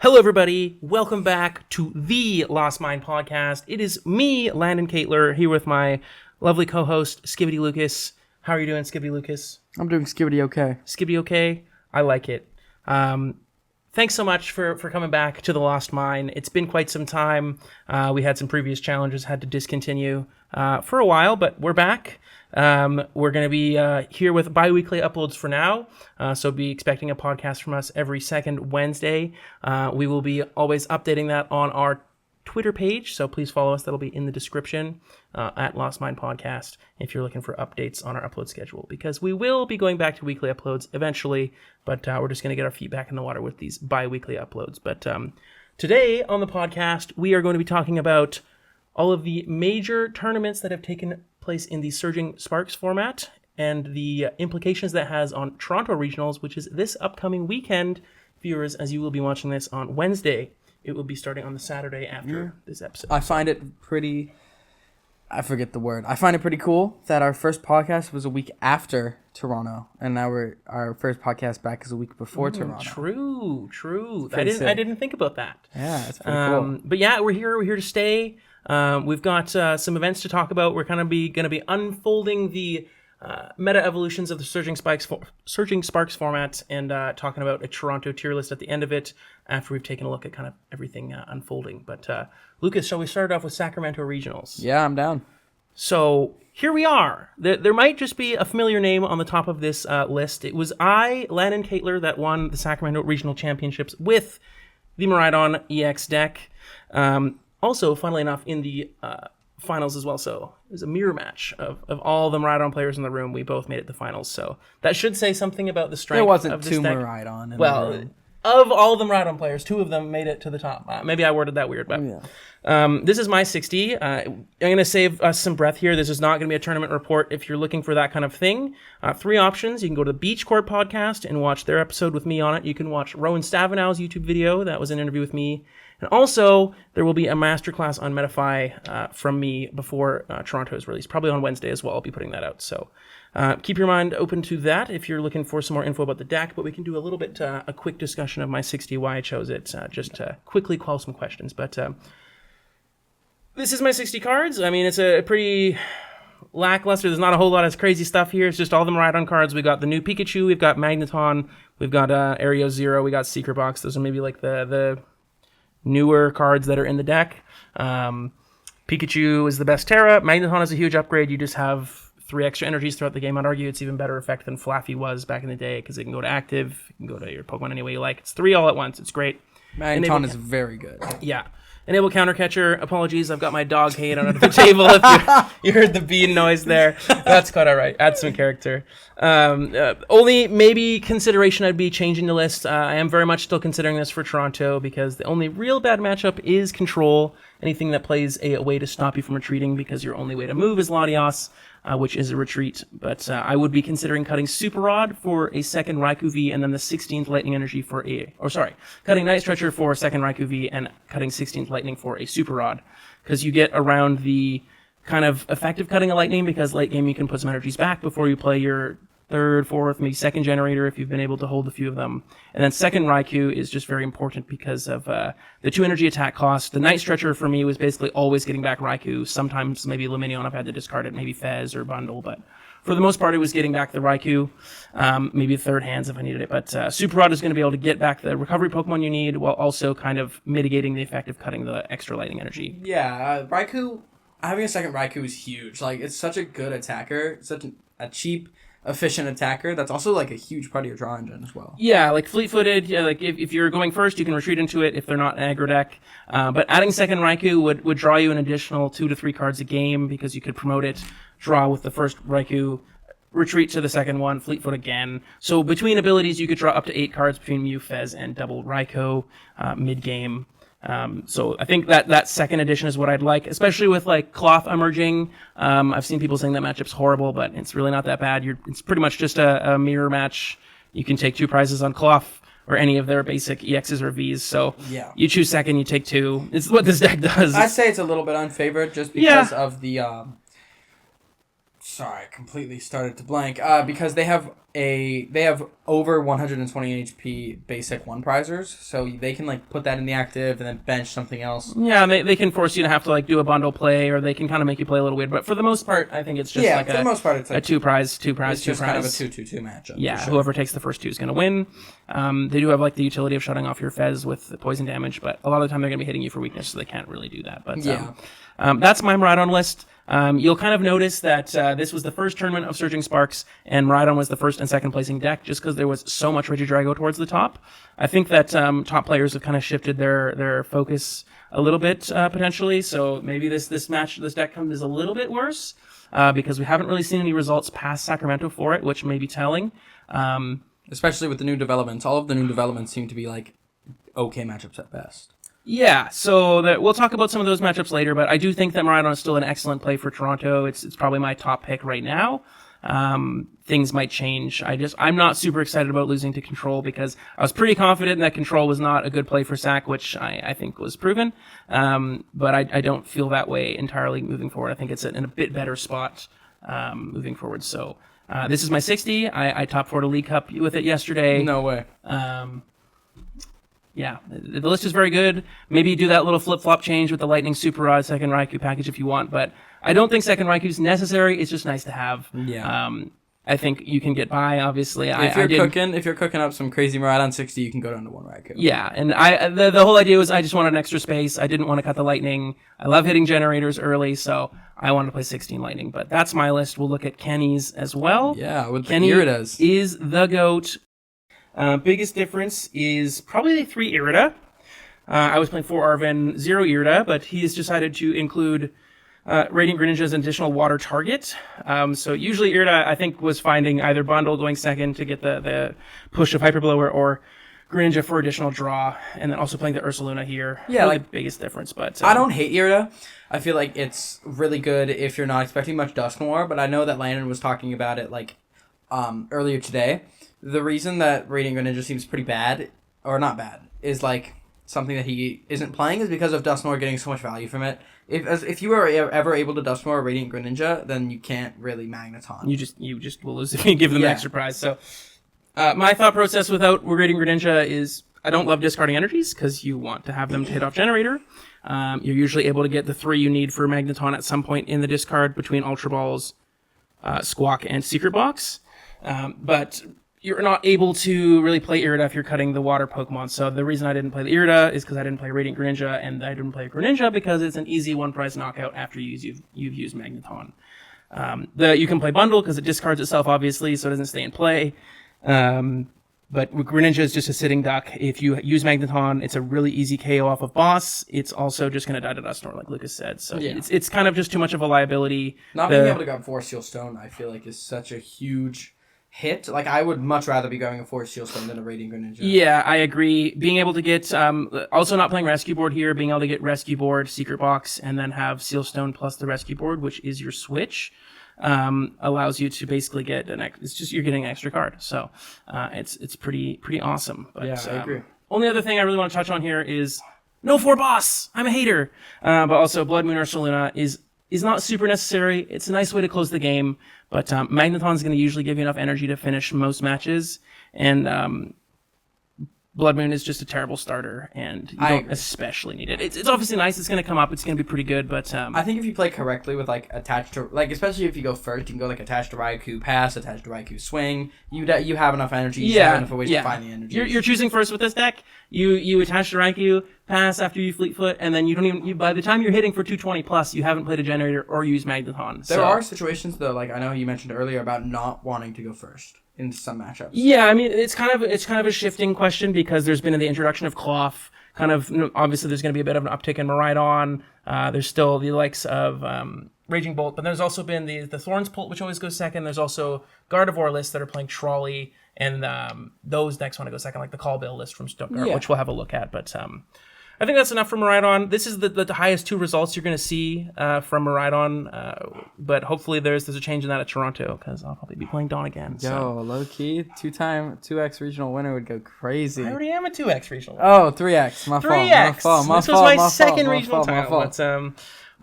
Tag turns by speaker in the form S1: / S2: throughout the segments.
S1: Hello, everybody. Welcome back to the Lost Mine podcast. It is me, Landen Caitlor, here with my lovely co-host, Skibbity Lucas. How are you doing, Skibbity Lucas?
S2: I'm doing Skibbity okay.
S1: Skibbity okay? I like it. Thanks so much for coming back to the Lost Mine. It's been quite some time. We had some previous challenges, had to discontinue for a while, but we're back. We're going to be here with bi-weekly uploads for now, so be expecting a podcast from us every second Wednesday. We will be always updating that on our Twitter page, so please follow us. That'll be in the description at Lost Mine Podcast if you're looking for updates on our upload schedule, because we will be going back to weekly uploads eventually, but we're just going to get our feet back in the water with these bi-weekly uploads. But today on the podcast, we are going to be talking about all of the major tournaments that have taken place in the Surging Sparks format and the implications that has on Toronto Regionals, which is this upcoming weekend, viewers, as you will be watching this on Wednesday. It will be starting on the Saturday after this episode.
S2: I find it pretty... I forget the word. I find it pretty cool that our first podcast was a week after Toronto, and now our first podcast back is a week before Toronto.
S1: True. I didn't think about that.
S2: Yeah, that's pretty cool.
S1: But yeah, we're here to stay. We've got some events to talk about. We're going to be unfolding the meta evolutions of the Surging Sparks format and talking about a Toronto tier list at the end of it after we've taken a look at kind of everything unfolding. But Lucas, shall we start off with Sacramento Regionals?
S2: Yeah, I'm down.
S1: So here we are. There might just be a familiar name on the top of this list. It was Landen and Caitlor, that won the Sacramento Regional Championships with the Miraidon EX deck. Also, funnily enough, in the finals as well. So it was a mirror match of all the Miraidon players in the room. We both made it to the finals. So that should say something about the strength of this deck.
S2: There wasn't two Miraidon in the room.
S1: Of all the Miraidon players, two of them made it to the top. Maybe I worded that weird, but this is my 60. I'm going to save us some breath here. This is not going to be a tournament report. If you're looking for that kind of thing, three options. You can go to the Beach Court podcast and watch their episode with me on it. You can watch Rowan Stavenow's YouTube video. That was an interview with me. And also, there will be a masterclass on Metafy from me before Toronto is released. Probably on Wednesday as well. I'll be putting that out. So keep your mind open to that if you're looking for some more info about the deck. But we can do a little bit, a quick discussion of my 60, why I chose it, just to quickly call some questions. But this is my 60 cards. I mean, it's a pretty lackluster. There's not a whole lot of crazy stuff here. It's just all the Miraidon cards. We got the new Pikachu. We've got Magneton. We've got Aereo Zero. We got Secret Box. Those are maybe like the newer cards that are in the deck. Pikachu is the best Terra. Magneton is a huge upgrade. You just have 3 extra energies throughout the game. I'd argue it's even better effect than Flaffy was back in the day, because it can go to active, you can go to your Pokemon any way you like. It's 3 all at once. It's great.
S2: Magneton is very good.
S1: Yeah. Enable Counter Catcher. Apologies, I've got my dog hanging under the table. If you heard the bean noise there, that's quite all right. Add some character. Only maybe consideration I'd be changing the list. I am very much still considering this for Toronto, because the only real bad matchup is Control. Anything that plays a way to stop you from retreating, because your only way to move is Latios, which is a retreat. But I would be considering cutting Super Rod for a second Raikou V, and then the 16th Lightning Energy for cutting Night Stretcher for a second Raikou V, and cutting 16th Lightning for a Super Rod. Because you get around the kind of effective cutting a Lightning, because late game you can put some energies back before you play your third, fourth, maybe second generator if you've been able to hold a few of them. And then second Raikou is just very important because of the 2 energy attack cost. The Night Stretcher for me was basically always getting back Raikou. Sometimes maybe Lumineon I've had to discard it, maybe Fez or Bundle, but for the most part it was getting back the Raikou, maybe third hands if I needed it. But Super Rod is going to be able to get back the recovery Pokemon you need while also kind of mitigating the effect of cutting the extra lightning energy.
S2: Yeah, Raikou, having a second Raikou is huge. Like, it's such a good attacker, such a cheap, efficient attacker. That's also like a huge part of your draw engine as well.
S1: Yeah, like fleet-footed. Yeah, like if you're going first, you can retreat into it if they're not an aggro deck. But adding second Raikou would draw you an additional 2 to 3 cards a game, because you could promote it, draw with the first Raikou, retreat to the second one, fleet-foot again. So between abilities, you could draw up to 8 cards between Mew, Fez, and double Raikou mid-game. So I think that second edition is what I'd like, especially with like Cloth emerging. I've seen people saying that matchup's horrible, but it's really not that bad. It's pretty much just a mirror match. You can take 2 prizes on Cloth or any of their basic EXs or Vs. So
S2: yeah,
S1: you choose second, you take 2. It's what this deck does.
S2: I'd say it's a little bit unfavored just because of the Sorry, I completely started to blank. Because they have over 120 HP basic one prizers, so they can like put that in the active and then bench something else.
S1: Yeah, they can force you to have to like do a bundle play, or they can kind of make you play a little weird. But for the most part, I think it's just
S2: for the most part, it's like
S1: a two prize.
S2: It's just kind of a 2-2-2 matchup.
S1: Yeah,
S2: sure.
S1: Whoever takes the first 2 is going to win. They do have like the utility of shutting off your Fez with the poison damage, but a lot of the time they're going to be hitting you for weakness, so they can't really do that. But that's my Miraidon list. You'll kind of notice that this was the first tournament of Surging Sparks, and Miraidon was the first and second placing deck, just because there was so much Regidrago towards the top. I think that top players have kind of shifted their focus a little bit potentially, so maybe this deck is a little bit worse because we haven't really seen any results past Sacramento for it, which may be telling.
S2: Especially with the new developments. All of the new developments seem to be like okay matchups at best.
S1: Yeah, so we'll talk about some of those matchups later, but I do think that Miraidon is still an excellent play for Toronto. It's probably my top pick right now. Things might change. I'm not super excited about losing to Control because I was pretty confident that Control was not a good play for Sac, which I think was proven. But I don't feel that way entirely moving forward. I think it's in a bit better spot moving forward. So this is my 60. I top 4 to League Cup with it yesterday.
S2: No way.
S1: Yeah, the list is very good. Maybe do that little flip-flop change with the Lightning Super Rod second Raikou package if you want, but I don't think second Raikou is necessary. It's just nice to have.
S2: Yeah.
S1: I think you can get by, obviously.
S2: If you're cooking up some crazy Miraidon 60, you can go down to 1 Raikou.
S1: Yeah, and the whole idea was I just wanted an extra space. I didn't want to cut the Lightning. I love hitting generators early, so I wanted to play 16 Lightning, but that's my list. We'll look at Kenny's as well.
S2: Yeah, with
S1: Kenny
S2: the Iridas.
S1: is the GOAT. Biggest difference is probably 3 Irida. I was playing 4 Arven, 0 Irida, but he's decided to include Radiant Greninja as an additional water target. So usually Irida, I think, was finding either bundle going second to get the push of Hyper Blower or Greninja for additional draw, and then also playing the Ursaluna here.
S2: Yeah,
S1: probably the biggest difference. But
S2: I don't hate Irida. I feel like it's really good if you're not expecting much Dusknoir, but I know that Landon was talking about it like earlier today. The reason that Radiant Greninja seems pretty bad, or not bad, is like something that he isn't playing is because of Dusknoir getting so much value from it. If you are ever able to Dusknoir Radiant Greninja, then you can't really Magneton.
S1: You just will lose if you give them an extra prize. So my thought process without Radiant Greninja is I don't love discarding energies because you want to have them to hit off Generator. You're usually able to get the 3 you need for Magneton at some point in the discard between Ultra Balls, Squawk, and Secret Box. But you're not able to really play Irida if you're cutting the water Pokemon. So the reason I didn't play the Irida is because I didn't play Radiant Greninja, and I didn't play Greninja because it's an easy 1-prize knockout after you've used Magneton. You can play Bundle because it discards itself, obviously, so it doesn't stay in play. But Greninja is just a sitting duck. If you use Magneton, it's a really easy KO off of boss. It's also just going to die to Dusknoir, like Lucas said. So it's kind of just too much of a liability.
S2: Not being able to grab 4 Seal Stone, I feel like, is such a huge hit. Like, I would much rather be going a 4 Seal Stone than a Radiant Greninja.
S1: Yeah, I agree. Being able to get, also not playing Rescue Board here, being able to get Rescue Board, Secret Box, and then have Seal Stone plus the Rescue Board, which is your switch, allows you to basically get it's just, you're getting an extra card. So, it's pretty awesome. But,
S2: yeah, I agree.
S1: Only other thing I really want to touch on here is no 4 boss! I'm a hater! But also Blood Moon Ursaluna is not super necessary. It's a nice way to close the game, but Magneton's going to usually give you enough energy to finish most matches, and Blood Moon is just a terrible starter, and you don't especially need it. It's obviously nice. It's going to come up. It's going to be pretty good, but
S2: I think if you play correctly with like attached to especially if you go first, you can go like attached to Raikou pass, attached to Raikou swing. You have enough energy. You have enough ways to find the energy.
S1: You're choosing first with this deck. You attach to Raikou pass after you Fleet Foot, and then you don't even. By the time you're hitting for 220 plus, you haven't played a generator or used Magneton.
S2: There are situations though, like I know you mentioned earlier about not wanting to go first in some matchups.
S1: Yeah, I mean it's kind of a shifting question because there's been the introduction of Cloth. Kind of obviously there's going to be a bit of an uptick in Miraidon. There's still the likes of Raging Bolt, but there's also been the Thorns Pult, which always goes second. There's also Gardevoir lists that are playing Trolley, and those decks want to go second, like the Call Bill list from Stuttgart, which we'll have a look at. But I think that's enough for Miraidon. This is the highest 2 results you're going to see from Miraidon, but hopefully there's a change in that at Toronto, because I'll probably be playing Dawn again.
S2: Yo, low-key, 2x regional winner would go crazy.
S1: I already am a 2x regional winner.
S2: Oh, 3x. My fault.
S1: This was my second regional title. But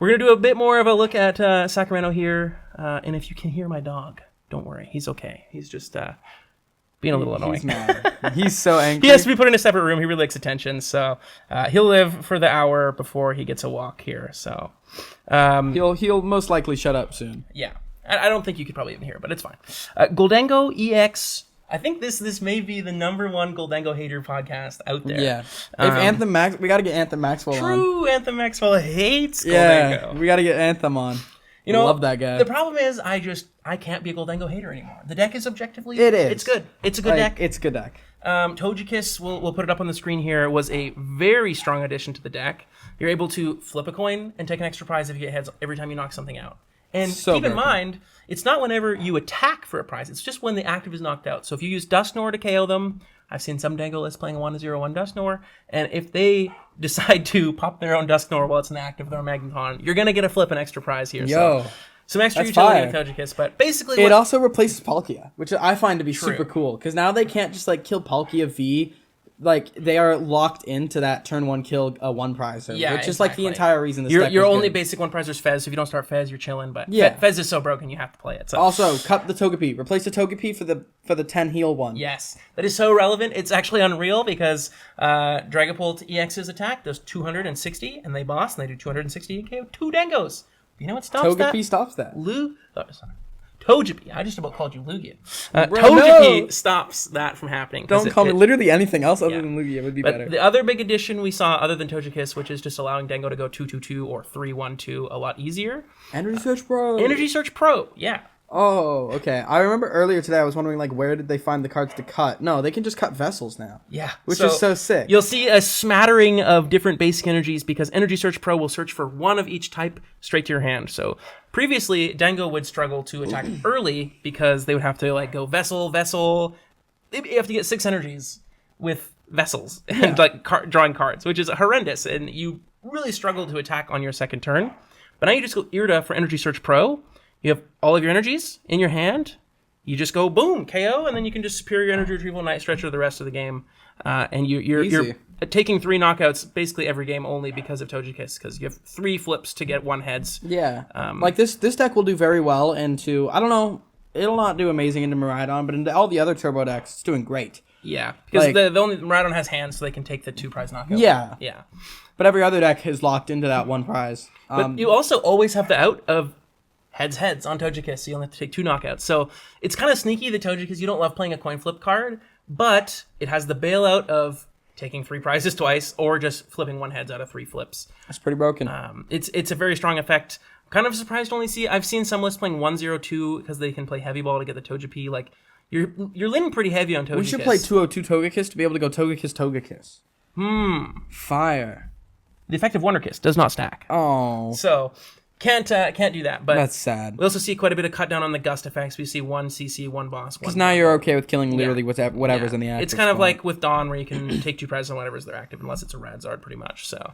S1: We're going to do a bit more of a look at Sacramento here. And if you can hear my dog, don't worry. He's okay. He's just being a little annoying.
S2: He's mad. He's so angry.
S1: He has to be put in a separate room. He really likes attention. So he'll live for the hour before he gets a walk here. So
S2: he'll most likely shut up soon.
S1: Yeah. I don't think you could probably even hear it, but it's fine. Gholdengo EX. I think this may be the number one Gholdengo hater podcast out there.
S2: Yeah. If Anthem Max, we got to get Anthem Maxwell on.
S1: True, Anthem Maxwell hates Gholdengo.
S2: Yeah, we got to get Anthem on.
S1: You know,
S2: love that guy.
S1: The problem is I can't be a Gholdengo hater anymore. The deck is objectively...
S2: It is.
S1: It's good. It's a good deck.
S2: It's a good deck.
S1: Togekiss, we'll put it up on the screen here, was a very strong addition to the deck. You're able to flip a coin and take an extra prize if you get heads every time you knock something out. And keep in mind, it's not whenever you attack for a prize. It's just when the active is knocked out. So if you use Dusknoir to KO them, I've seen some Dango lists playing a 1-0-1 Dusknoir, and if they decide to pop their own Dusknoir while it's in the active with their Magneton, you're going to get a flip an extra prize here.
S2: Yo.
S1: So some extra utility with Togekiss, but basically...
S2: It also replaces Palkia, which I find to be super cool, because now they can't just kill Palkia V. They are locked into that turn 1 kill 1 prize, which is the entire reason this deck
S1: Your only
S2: good.
S1: basic 1 prize is Fez, so if you don't start Fez, you're chilling, but
S2: yeah.
S1: Fez is so broken you have to play it. So.
S2: Also, cut the Togepi. Replace the Togepi for the 10 heal one.
S1: Yes, that is so relevant. It's actually unreal because Dragapult EX's attack does 260, and they boss, and they do 260 and KO 2 Dangos. You know what stops that?
S2: Togepi stops that.
S1: Togepi. I just about called you Lugia. Togepi stops that from happening.
S2: Don't call me literally anything else other than Lugia. It would be better.
S1: The other big addition we saw, other than Togekiss, which is just allowing Dango to go 2-2-2 or 3-1-2 a lot easier.
S2: Energy Search Pro.
S1: Energy Search Pro, yeah.
S2: Oh, okay. I remember earlier today I was wondering, where did they find the cards to cut? No, they can just cut vessels now.
S1: Yeah.
S2: Which is so sick.
S1: You'll see a smattering of different basic energies because Energy Search Pro will search for one of each type straight to your hand. So previously, Dango would struggle to attack early because they would have to go vessel. You have to get 6 energies with vessels and drawing cards, which is horrendous. And you really struggle to attack on your second turn. But now you just go Irida for Energy Search Pro. You have all of your energies in your hand. You just go boom, KO, and then you can just Superior Energy Retrieval, Night Stretcher the rest of the game. And you're taking 3 knockouts basically every game only because of Togekiss, because you have 3 flips to get 1 heads.
S2: Yeah. This deck will do very well into, I don't know, it'll not do amazing into Miraidon, but into all the other Turbo decks, it's doing great.
S1: Yeah, because the only Miraidon has hands, so they can take the 2 prize knockout.
S2: Yeah.
S1: Yeah.
S2: But every other deck is locked into that 1 prize.
S1: But you also always have the out of heads on Togekiss, so you only have to take 2 knockouts. So it's kind of sneaky, the Togekiss. You don't love playing a coin flip card, but it has the bailout of taking 3 prizes twice or just flipping 1 heads out of 3 flips.
S2: That's pretty broken.
S1: It's a very strong effect. Kind of surprised to only see. I've seen some lists playing 1-0-2 because they can play heavy ball to get the Togepi. You're leaning pretty heavy on Togekiss.
S2: We should play 202 Togekiss to be able to go Togekiss. Fire.
S1: The effective Wonder Kiss does not stack.
S2: Oh.
S1: So can't do that. But
S2: that's sad.
S1: We also see quite a bit of cut down on the Gust effects. We see 1 CC, 1 boss.
S2: Because now you're okay with killing literally whatever's in the active.
S1: It's kind of like with Dawn, where you can take 2 prizes on whatever's their active, unless it's a Radzard, pretty much. So,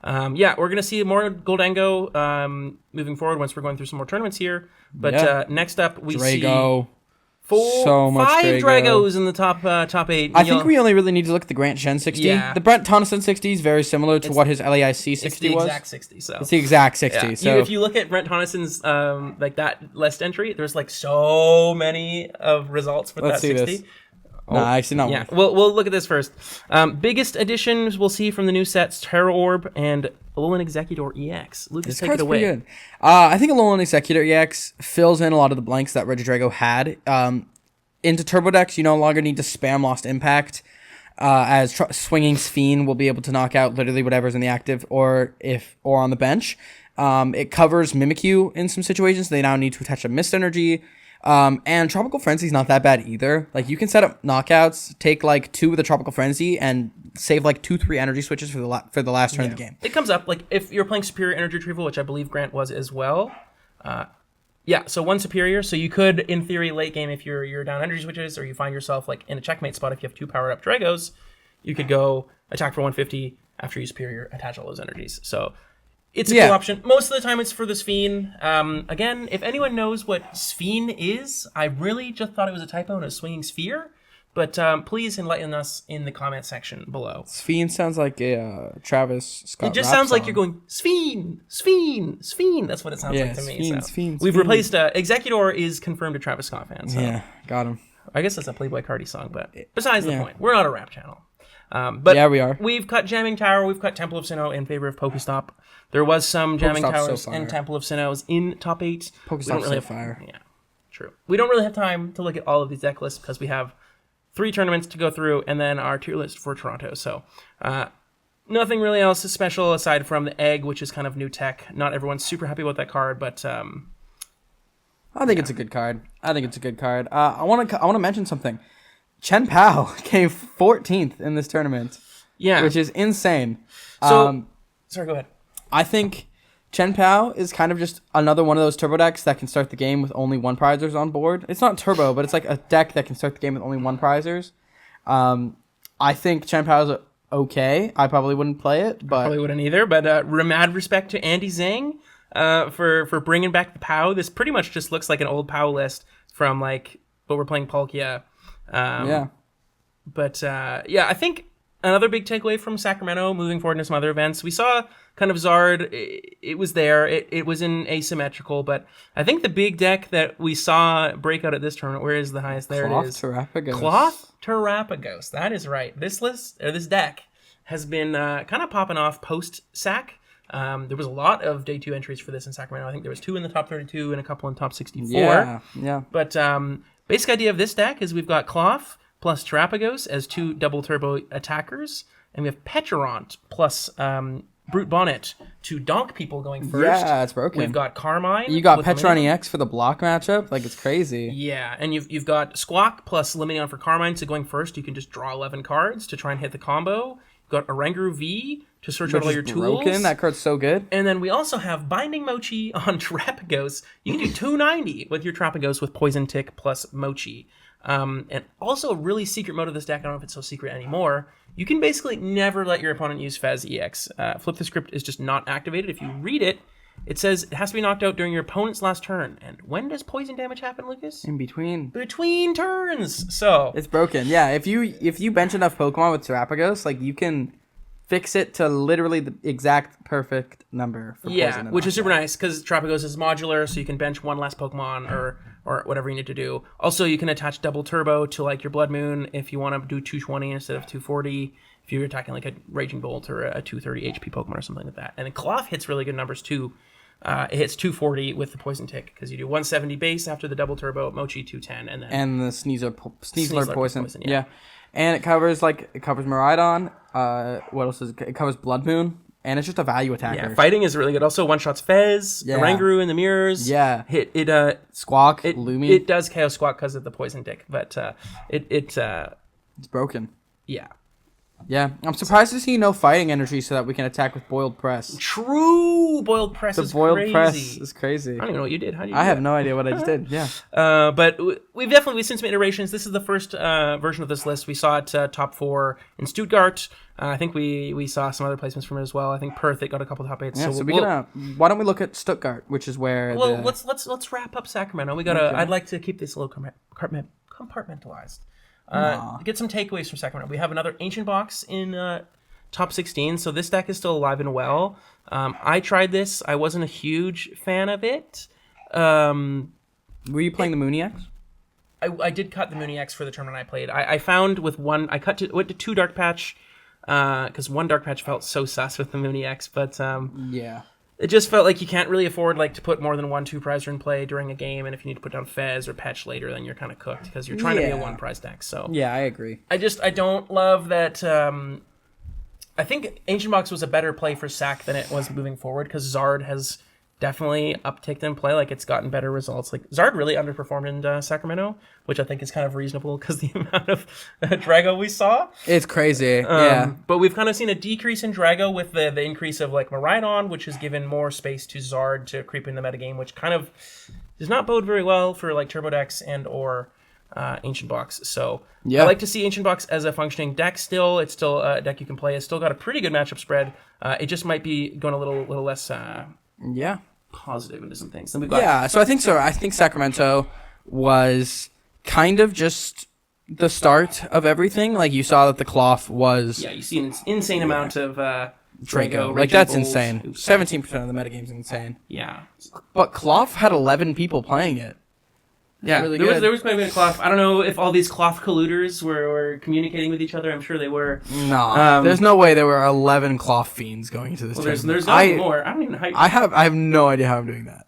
S1: we're gonna see more Gholdengo moving forward once we're going through some more tournaments here. But next up, we
S2: Drago.
S1: see 5 Dragos in the top 8.
S2: I think we only really need to look at the Grant Shen 60.
S1: Yeah.
S2: The Brent Tonneson 60 is very similar to what his LAIC 60 was.
S1: It's the exact 60. So
S2: it's the exact 60.
S1: Yeah.
S2: So
S1: if you look at Brent Tonneson's that list entry, there's so many of results with that 60.
S2: This. No, actually not.
S1: Yeah, we'll look at this first. Biggest additions we'll see from the new sets: Terra Orb and Alolan Executor EX. Lucas, take it away.
S2: Good. I think Alolan Executor EX fills in a lot of the blanks that Regidrago had. Into Turbo decks, you no longer need to spam Lost Impact, as Swinging Sphene will be able to knock out literally whatever's in the active or on the bench. It covers Mimikyu in some situations. They now need to attach a Mist Energy. And Tropical Frenzy is not that bad either. You can set up knockouts, take 2 with a Tropical Frenzy, and save 2-3 energy switches for the last turn of the game.
S1: It comes up if you're playing Superior Energy Retrieval, which I believe Grant was as well. So 1 Superior. So you could, in theory, late game, if you're down energy switches or you find yourself in a checkmate spot, if you have 2 powered up Dragos, you could go attack for 150 after you Superior, attach all those energies. So it's a cool option. Most of the time it's for the Sphene. Again, if anyone knows what Sphene is, I really just thought it was a typo and a Swinging Sphere. But please enlighten us in the comment section below.
S3: Sphene sounds like a Travis Scott.
S1: It just
S3: rap
S1: sounds like
S3: song.
S1: you're going Sphene, Sphene, Sphene. That's what it sounds like to me.
S3: Sphene,
S1: So.
S3: Sphene,
S1: We've
S3: Sphene.
S1: replaced Executor is confirmed a Travis Scott fan. So.
S3: Yeah, got him.
S1: I guess that's a Playboy Cardi song, but besides the
S3: Yeah.
S1: point, we're not a rap channel. But
S3: Yeah, we are.
S1: We've cut Jamming Tower, we've cut Temple of Sinnoh in favor of Pokestop. There was some Jamming
S3: Pokestop's so
S1: Towers
S3: fire.
S1: and Temple of Sinnohs in top 8.
S3: Pokestop's so fire.
S1: Yeah, true. We don't really have time to look at all of these deck lists because we have 3 tournaments to go through and then our tier list for Toronto. So nothing really else special aside from the Egg, which is kind of new tech. Not everyone's super happy about that card, but
S3: I think it's a good card. I want to mention something. Chen Pao came 14th in this tournament,
S1: yeah.
S3: which is insane.
S1: So, sorry, go ahead.
S3: I think Chen Pao is kind of just another one of those turbo decks that can start the game with only 1 prizers on board. It's not turbo, but it's like a deck that can start the game with only 1 prizers. I think Chen Pao is okay. I probably wouldn't play it, but
S1: Probably wouldn't either, but mad respect to Andy Zhang for bringing back the POW. This pretty much just looks like an old POW list from like what we're playing Palkia.
S3: yeah.
S1: But yeah, I think another big takeaway from Sacramento moving forward into some other events, we saw kind of Zard. It was there. It was in asymmetrical, but I think the big deck that we saw break out at this tournament, where is the highest? There
S3: Cloth
S1: it is.
S3: Terapagos.
S1: Cloth Terapagos. That is right. This list, or this deck, has been kind of popping off post-Sac. There was a lot of day 2 entries for this in Sacramento. I think there was 2 in the top 32 and a couple in top 64.
S3: Yeah.
S1: But basic idea of this deck is we've got Cloth plus Terapagos as 2 double turbo attackers, and we have Petrarant plus Brute Bonnet to donk people going first.
S3: Yeah, it's broken.
S1: We've got Carmine.
S3: You got
S1: with
S3: Petron
S1: Lumineon.
S3: EX for the block matchup? Like, it's crazy.
S1: Yeah, and you've got Squawk plus Lumineon for Carmine, so going first you can just draw 11 cards to try and hit the combo. You've got Oranguru V to search out all your tools.
S3: Broken. That card's so good.
S1: And then we also have Binding Mochi on Terapagos. You can do 290 with your Terapagos with Poison Tick plus Mochi. And also a really secret mode of this deck, I don't know if it's so secret anymore, you can basically never let your opponent use Fez EX. Flip the Script is just not activated. If you read it, it says it has to be knocked out during your opponent's last turn. And when does poison damage happen, Lucas?
S3: In between.
S1: Between turns. So
S3: It's broken. Yeah, if you bench enough Pokemon with Terapagos, like, you can fix it to literally the exact perfect number for
S1: yeah,
S3: poison. and
S1: which is super
S3: knockdown.
S1: nice because Terapagos is modular, so you can bench 1 less Pokemon or whatever you need to do. Also, you can attach double turbo to like your Blood Moon if you want to do 220 instead of 240. If you're attacking like a Raging Bolt or a 230 HP Pokemon or something like that. And then Cloth hits really good numbers too. It hits 240 with the Poison Tick because you do 170 base after the double turbo, Mochi 210, and then
S3: And the Sneasler poison.
S1: poison, yeah.
S3: Yeah. And it covers Miraidon. What else is it? It covers Blood Moon. And it's just a value attacker.
S1: yeah, fighting is really good. Also, one shots Fez,
S3: Yeah.
S1: Oranguru in the mirrors.
S3: Yeah. Squawk, Lumi.
S1: It does KO Squawk because of the Poison Tick, but
S3: It's broken.
S1: yeah.
S3: Yeah. I'm surprised to see no fighting energy so that we can attack with Boiled Press.
S1: True boiled press
S3: The
S1: is
S3: Boiled
S1: crazy.
S3: Press is crazy.
S1: I don't even know what you did. How did you
S3: I
S1: do
S3: have
S1: that?
S3: no idea what I just did. Yeah.
S1: But we've seen some iterations. This is the first version of this list. We saw it top 4 in Stuttgart. I think we saw some other placements from it as well. I think Perth, it got a couple top 8s.
S3: Yeah, so why don't we look at Stuttgart, which is where
S1: let's wrap up Sacramento. We gotta.
S3: Okay.
S1: I'd like to keep this a little compartmentalized. Get some takeaways from Sacramento. We have another Ancient Box in top 16, so this deck is still alive and well. I tried this. I wasn't a huge fan of it.
S3: Were you playing the Moon EX?
S1: I did cut the Mooney X for the tournament I played. I found with one, went to 2 Dark Patch, because 1 Dark Patch felt so sus with the Mooney X, but
S3: Yeah.
S1: it just felt like you can't really afford like to put more than 1 2-prizer in play during a game, and if you need to put down Fez or Patch later, then you're kind of cooked because you're trying to be a
S3: Yeah.
S1: 1-prize deck. So
S3: Yeah, I agree.
S1: I don't love that. I think Ancient Box was a better play for Sac than it was moving forward because Zard has definitely upticked in play. Like, it's gotten better results. Like, Zard really underperformed in Sacramento, which I think is kind of reasonable because the amount of Drago we saw.
S3: It's crazy. Yeah.
S1: But we've kind of seen a decrease in Drago with the increase of like Miraidon, which has given more space to Zard to creep in the metagame, which kind of does not bode very well for like Turbo decks and or Ancient Box. So
S3: Yeah.
S1: I like to see Ancient Box as a functioning deck still. It's still a deck you can play. It's still got a pretty good matchup spread. It just might be going a little less
S3: Yeah.
S1: positive into some things. Then we've got
S3: Yeah, so I think Sacramento was kind of just the start of everything. Like, you saw that the cloth was
S1: Yeah, you see an insane amount of
S3: Drago. Like,
S1: Raging
S3: that's
S1: Bulls.
S3: insane.
S1: Oops.
S3: 17% of the metagame's insane.
S1: Yeah.
S3: But cloth had 11 people playing it.
S1: Yeah,
S3: really
S1: there
S3: good.
S1: was quite a bit of cloth. I don't know if all these cloth colluders were communicating with each other. I'm sure they were.
S3: No, there's no way there were 11 cloth fiends going into this
S1: Well,
S3: tournament.
S1: there's no more. I don't even know how.
S3: I have no idea how I'm doing that.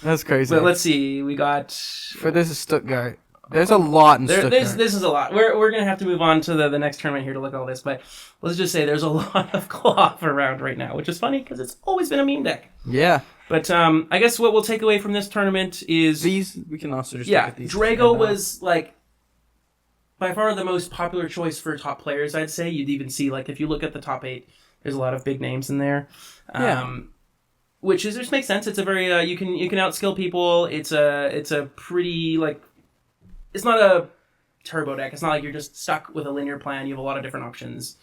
S3: That's crazy.
S1: But let's see. We got.
S3: For this is Stuttgart. There's a lot in Stuttgart.
S1: This is a lot. We're gonna have to move on to the next tournament here to look at all this. But let's just say there's a lot of cloth around right now, which is funny because it's always been a meme deck.
S3: Yeah.
S1: But I guess what we'll take away from this tournament is
S3: These, we can also just look
S1: yeah,
S3: at these.
S1: Drago was like by far the most popular choice for top players. I'd say you'd even see like if you look at the top 8, there's a lot of big names in there. Which just makes sense. It's a very you can outskill people. It's a pretty like it's not a turbo deck. It's not like you're just stuck with a linear plan. You have a lot of different options.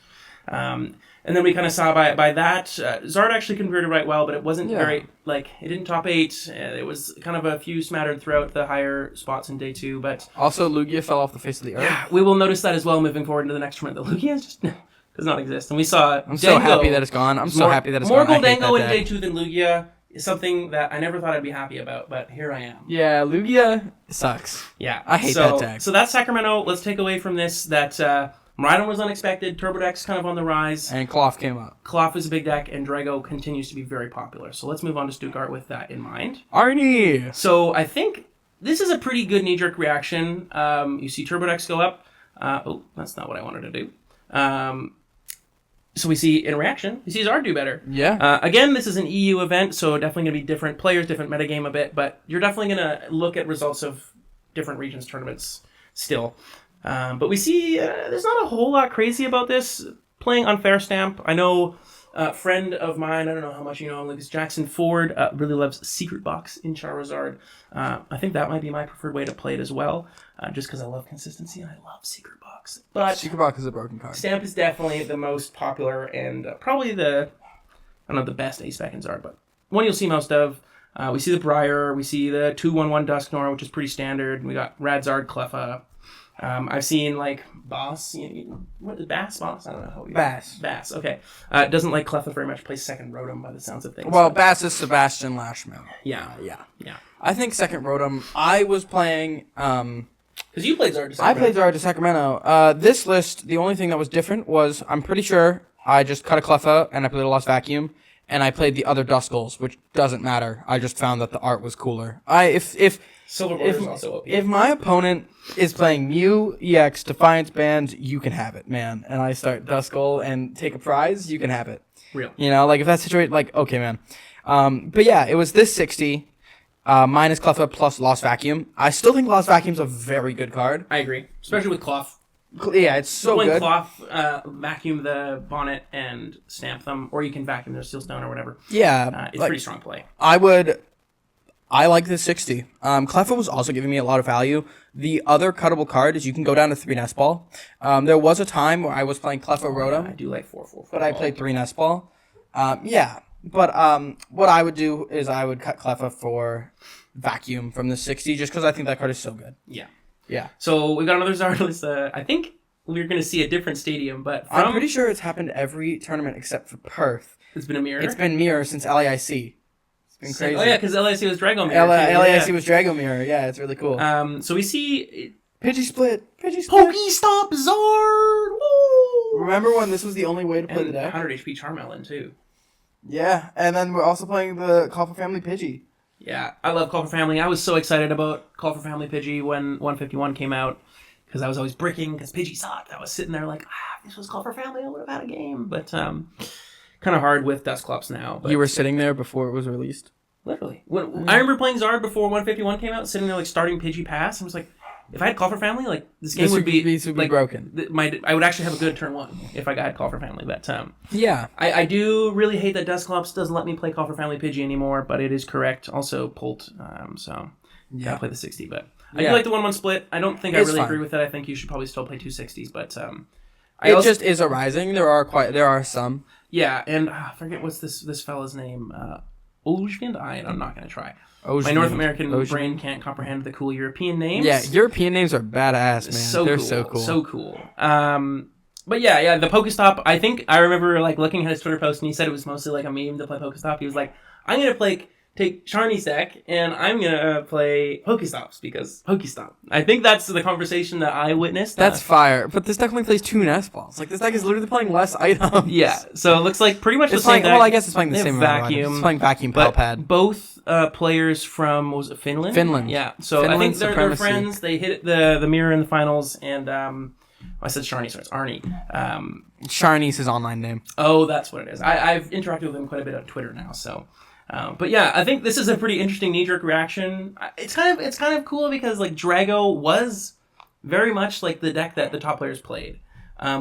S1: And then we kind of saw by that, Zard actually converted right well, but it wasn't very, like, it didn't top 8. It was kind of a few smattered throughout the higher spots in day 2, but...
S3: Also, Lugia fell off the face of the earth.
S1: Yeah, we will notice that as well moving forward into the next tournament. The Lugia just does not exist. And we saw
S3: I'm so happy that it's gone. I'm so happy that it's
S1: more
S3: gone. I hate
S1: Gholdengo
S3: that
S1: in
S3: deck.
S1: day 2 than Lugia is something that I never thought I'd be happy about, but here I am.
S3: Yeah, Lugia sucks.
S1: Yeah.
S3: I hate that deck.
S1: So that's Sacramento. Let's take away from this that... Rhydon was unexpected, Turbo Deck's kind of on the rise.
S3: And Cloth came up.
S1: Cloth is a big deck, and Drago continues to be very popular. So let's move on to Stuttgart with that in mind.
S3: Arnie!
S1: So I think this is a pretty good knee-jerk reaction. You see Turbo Decks go up. Oh, that's not what I wanted to do. So we see, in reaction, you see Zard do better.
S3: Yeah.
S1: Again, this is an EU event, so definitely going to be different players, different metagame a bit, but you're definitely going to look at results of different regions tournaments still. But we see there's not a whole lot crazy about this. Playing Unfair Stamp. I know a friend of mine, I don't know how much you know him, Lucas Jackson Ford, really loves Secret Box in Charizard. I think that might be my preferred way to play it as well, just because I love consistency and I love Secret Box. But
S3: Secret Box is a broken card.
S1: Stamp is definitely the most popular and probably the best ace back in Zard, but one you'll see most of. We see the Briar, we see the 2/1/1 Dusknoir, which is pretty standard. We got Radzard, Cleffa. I've seen like Boss. What is Bass? Boss? I don't know how we. Bass. Okay. Doesn't like Cleffa very much. Plays second Rotom by the sounds of things.
S3: Well, Bass is Sebastian Lashmill.
S1: Yeah.
S3: Yeah. I think second Rotom. I was playing.
S1: Because you played Zard to Sacramento.
S3: I played Zard to Sacramento. This list, the only thing that was different was I'm pretty sure I just cut a Cleffa and I played a Lost Vacuum and I played the other Duskulls, which doesn't matter. I just found that the art was cooler.
S1: Silver Border is also OP.
S3: If my opponent is playing Mew, EX, Defiance Band, you can have it, man. And I start Duskull and take a prize, you can have it.
S1: Real.
S3: You know, like if that's situated, like, okay, man. But yeah, it was this 60, minus Cleffa plus Lost Vacuum. I still think Lost Vacuum's a very good card.
S1: I agree. Especially with Cloth.
S3: Yeah, it's so
S1: When
S3: good.
S1: Cloth, vacuum the bonnet and stamp them, or you can vacuum their Steelstone or whatever.
S3: Yeah.
S1: It's pretty strong play.
S3: I like this 60. Cleffa was also giving me a lot of value. The other cuttable card is you can go down to 3 Nest Ball. There was a time where I was playing Cleffa Rotom.
S1: I do like 4/4.
S3: But I played 3 Nest Ball. Yeah. But what I would do is I would cut Cleffa for Vacuum from the 60 just because I think that card is so good.
S1: Yeah.
S3: Yeah.
S1: So we got another Zard list. I think we're going to see a different stadium, but
S3: I'm pretty sure it's happened every tournament except for Perth.
S1: It's been a mirror.
S3: It's been mirror since LAIC. It's been crazy.
S1: Oh yeah, because LAC was Drago Mirror.
S3: LAIC was Drago Mirror. Yeah, it's really cool.
S1: So we see
S3: Pidgey Split.
S1: Pokestop Zard. Woo!
S3: Remember when this was the only way to play the deck?
S1: 100 HP Charmelon too.
S3: Yeah, and then we're also playing the Call for Family Pidgey.
S1: Yeah, I love Call for Family. I was so excited about Call for Family Pidgey when 151 came out because I was always bricking because Pidgey sucked. I was sitting there like, if this was Call for Family, I would have had a game. But kind of hard with Dusclops now. But
S3: You were sitting there before it was released?
S1: literally. I remember playing Zard before 151 came out, sitting there like starting Pidgey Pass. I was like, if I had Call for Family, like this game would be
S3: like, broken.
S1: I would actually have a good turn 1 if I had Call for Family. But
S3: yeah,
S1: I do really hate that Dusclops doesn't let me play Call for Family Pidgey anymore, but it is correct. Also Pult, so gotta play the 60. But I do like the 1/1 split. I don't think I really agree with it. I think you should probably still play 2 60s, but
S3: it just is a rising. There are some.
S1: Yeah, and I forget what's this fella's name. Olujvind? I'm not gonna try. My North American brain can't comprehend the cool European names.
S3: Yeah, European names are badass, man.
S1: So
S3: They're
S1: cool,
S3: so cool.
S1: So cool. But yeah, the Pokestop, I think I remember like looking at his Twitter post and he said it was mostly like a meme to play Pokestop. He was like, I'm going to take Charney's deck and I'm going to play Pokestops because Pokestop. I think that's the conversation that I witnessed.
S3: That's fire. But this deck only plays 2 Nest Balls. Like, this deck is literally playing less items.
S1: Yeah, so it looks like pretty much the same deck.
S3: Well, I guess it's playing the same amount of items.
S1: Vacuum.
S3: It's playing Vacuum Palpad.
S1: Both players from, what was it, Finland?
S3: Finland.
S1: Yeah, so
S3: Finland
S1: I think they're
S3: supremacy.
S1: friends. They hit the mirror in the finals and... I said Sharney, so it's Arnie.
S3: Sharney's his online name.
S1: Oh, that's what it is. I've interacted with him quite a bit on Twitter now, so... but yeah, I think this is a pretty interesting knee-jerk reaction. It's kind of cool because like Drago was very much like the deck that the top players played,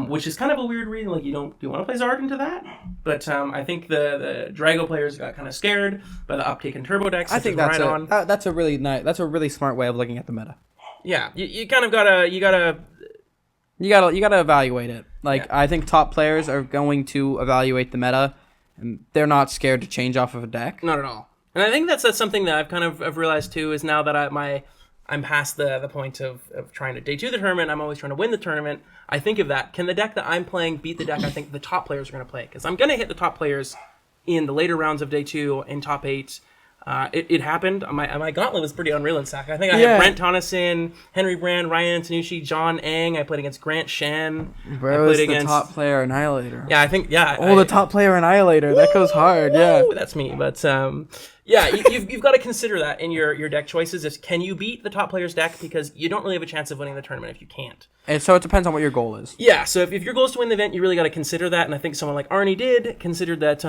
S1: which is kind of a weird reading. Like, do you want to play Zard into that? But I think the Drago players got kind of scared by the uptake in turbo decks.
S3: I think that's a really nice. That's a really smart way of looking at the meta.
S1: Yeah, you kind of gotta.
S3: You gotta evaluate it. Like,
S1: Yeah.
S3: I think top players are going to evaluate the meta, and they're not scared to change off of a deck.
S1: Not at all. And I think that's something that I've kind of realized too, is now that I'm past the point of trying to day 2 the tournament, I'm always trying to win the tournament. I think of that. Can the deck that I'm playing beat the deck I think the top players are going to play? Because I'm going to hit the top players in the later rounds of day 2 in top 8. It happened. My gauntlet was pretty unreal in SAC. I think I had Brent Tonneson, Henry Brand, Ryan Antonucci, John Ang. I played against Grant Shan.
S3: Bro, it's the top player annihilator.
S1: Yeah, I think, yeah.
S3: The top player annihilator. That goes hard, yeah.
S1: That's me. But, yeah, you've got to consider that in your deck choices. Can you beat the top player's deck? Because you don't really have a chance of winning the tournament if you can't.
S3: And so it depends on what your goal is.
S1: Yeah, so if your goal is to win the event, you really got to consider that. And I think someone like Arnie did considered that,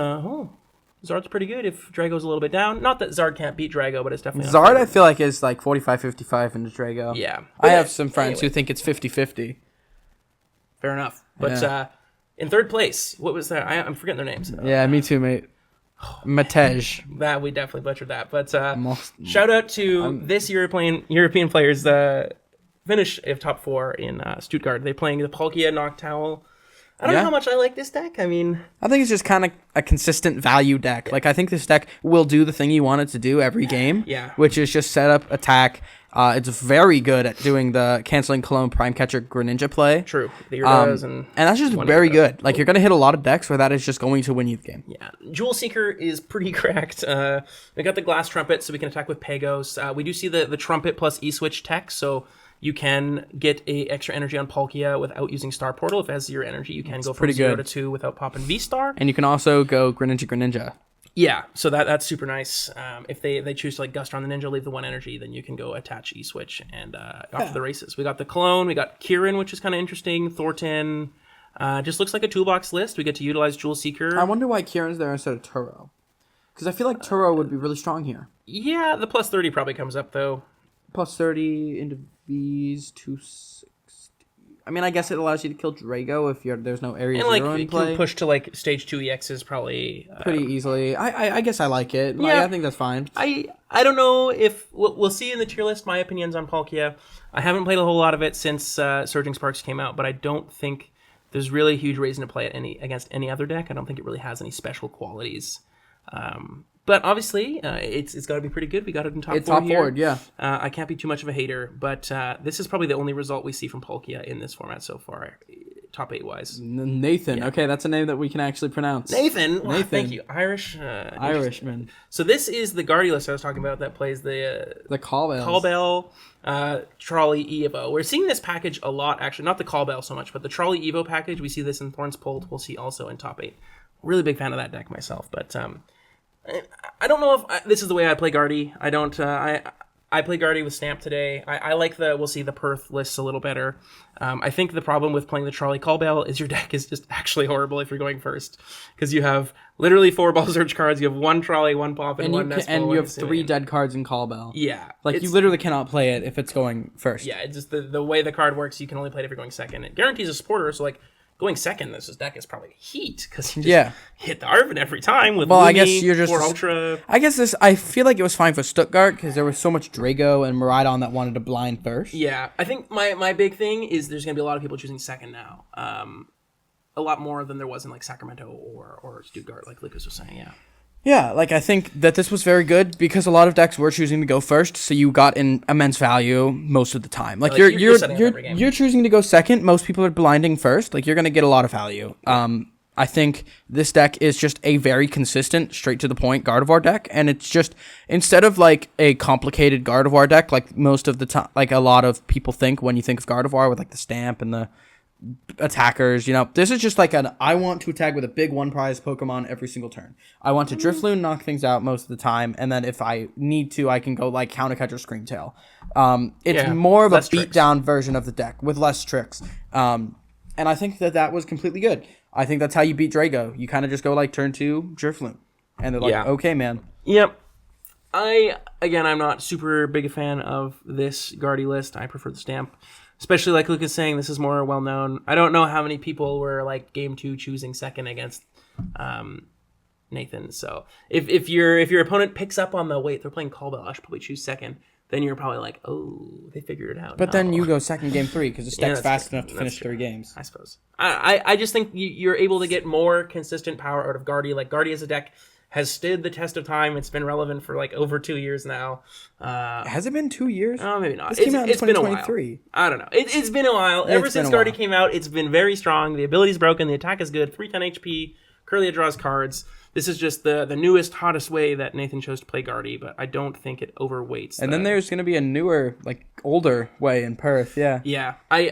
S1: Zard's pretty good if Drago's a little bit down. Not that Zard can't beat Drago, but it's definitely...
S3: Zard, I feel like, is like 45-55 into Drago.
S1: Yeah.
S3: I have some friends who think it's 50-50.
S1: Fair enough. But in third place, what was that? I'm forgetting their names.
S3: Yeah, me too, mate. Matej.
S1: That, we definitely butchered that. But shout out to this European players' finish of top 4 in Stuttgart. They're playing the Palkia Noctowl. I don't know how much I like this deck. I mean...
S3: I think it's just kind of a consistent value deck. Yeah. Like, I think this deck will do the thing you want it to do every game.
S1: Yeah.
S3: Which is just set up, attack. It's very good at doing the canceling Cologne Prime Catcher Greninja play.
S1: True. The Urados and
S3: that's just very good. Like, you're going to hit a lot of decks where that is just going to win you the game.
S1: Yeah. Jewel Seeker is pretty cracked. We got the Glass Trumpet, so we can attack with Pagos. We do see the Trumpet plus E-Switch tech, so... You can get a extra energy on Palkia without using Star Portal. If it has 0 energy, you can go from 0 to 2 without popping V-Star.
S3: And you can also go Greninja.
S1: Yeah, so that's super nice. If they choose to like Gust on the Ninja, leave the 1 energy, then you can go attach E-Switch and off to the races. We got the Clone, we got Kieran, which is kind of interesting, Thornton. Just looks like a toolbox list. We get to utilize Jewel Seeker.
S3: I wonder why Kieran's there instead of Turo. Because I feel like Turo would be really strong here.
S1: Yeah, the plus 30 probably comes up, though.
S3: Plus 30 into V's 260. I mean, I guess it allows you to kill Drago if there's no area
S1: and,
S3: 0 in play.
S1: Push to like stage 2 EXs probably
S3: pretty easily. I guess I like it.
S1: Yeah,
S3: I think that's fine.
S1: I don't know if we'll see in the tier list my opinions on Palkia. I haven't played a whole lot of it since Surging Sparks came out, but I don't think there's really a huge reason to play it against any other deck. I don't think it really has any special qualities. But obviously, it's got to be pretty good. We got it in top 4
S3: top
S1: here.
S3: forward, yeah.
S1: I can't be too much of a hater, but this is probably the only result we see from Palkia in this format so far, top 8-wise.
S3: Nathan. Yeah. Okay, that's a name that we can actually pronounce.
S1: Nathan. Wow, thank you.
S3: Irishman.
S1: So this is the Guardy list I was talking about that plays the Callbell Trolley Evo. We're seeing this package a lot, actually. Not the Callbell so much, but the Trolley Evo package. We see this in Thorns Pulled. We'll see also in top 8. Really big fan of that deck myself, but... I don't know if this is the way I play Guardy. I don't. I play Guardy with Stamp today. I like we'll see the Perth lists a little better. I think the problem with playing the Trolley Callbell is your deck is just actually horrible if you're going first. Because you have literally 4 Ball Surge cards, you have 1 Trolley, 1 Pop, and 1 Nest Ball.
S3: And you have 3 dead cards in Callbell.
S1: Yeah.
S3: Like, you literally cannot play it if it's going first.
S1: Yeah, it's just the way the card works, you can only play it if you're going second. It guarantees a supporter, so like... Going second, this deck is probably heat because you just hit the Arvin every time with Lumi,
S3: I guess you're just
S1: Ultra.
S3: I guess I feel like it was fine for Stuttgart because there was so much Drago and Miraidon that wanted to blind first.
S1: Yeah, I think my big thing is there's going to be a lot of people choosing second now. A lot more than there was in like Sacramento or Stuttgart, like Lucas was saying. Yeah.
S3: Yeah, like I think that this was very good because a lot of decks were choosing to go first, so you got in immense value most of the time. Like
S1: you're setting up every game.
S3: you're choosing to go second. Most people are blinding first. Like you're gonna get a lot of value. I think this deck is just a very consistent, straight to the point Gardevoir deck, and it's just instead of like a complicated Gardevoir deck, like most of the time, like a lot of people think when you think of Gardevoir with like the stamp and the attackers, this is just like I want to attack with a big one prize Pokemon every single turn. I want to Drifloon, knock things out most of the time, and then if I need to, I can go like Counter Catcher, Screamtail. It's more of a beat down version of the deck with less tricks. And I think that was completely good. I think that's how you beat Drago. You kind of just go like turn 2, Drifloon. And they're like, okay, man.
S1: Yep. I'm not super big a fan of this Guardy list. I prefer the stamp. Especially like Lucas saying, this is more well known. I don't know how many people were like game 2 choosing second against Nathan. So if your opponent picks up on the wait, they're playing Call Bell, I should probably choose second. Then you're probably like, oh, they figured it out.
S3: But then you go second game 3 because the deck's fast enough to finish 3 games.
S1: I suppose. I just think you're able to get more consistent power out of Guardy. Like Guardy as a deck has stood the test of time. It's been relevant for like over 2 years now.
S3: Has it been 2 years?
S1: Oh, maybe not.
S3: This came out in
S1: it's been a while.
S3: 2023.
S1: I don't know. It's been a while. Ever since Guardy came out, it's been very strong. The ability's broken. The attack is good. 310 HP. Curlia draws cards. This is just the newest, hottest way that Nathan chose to play Guardy, but I don't think it overweights.
S3: And then there's going to be a newer, like older way in Perth, yeah.
S1: Yeah, I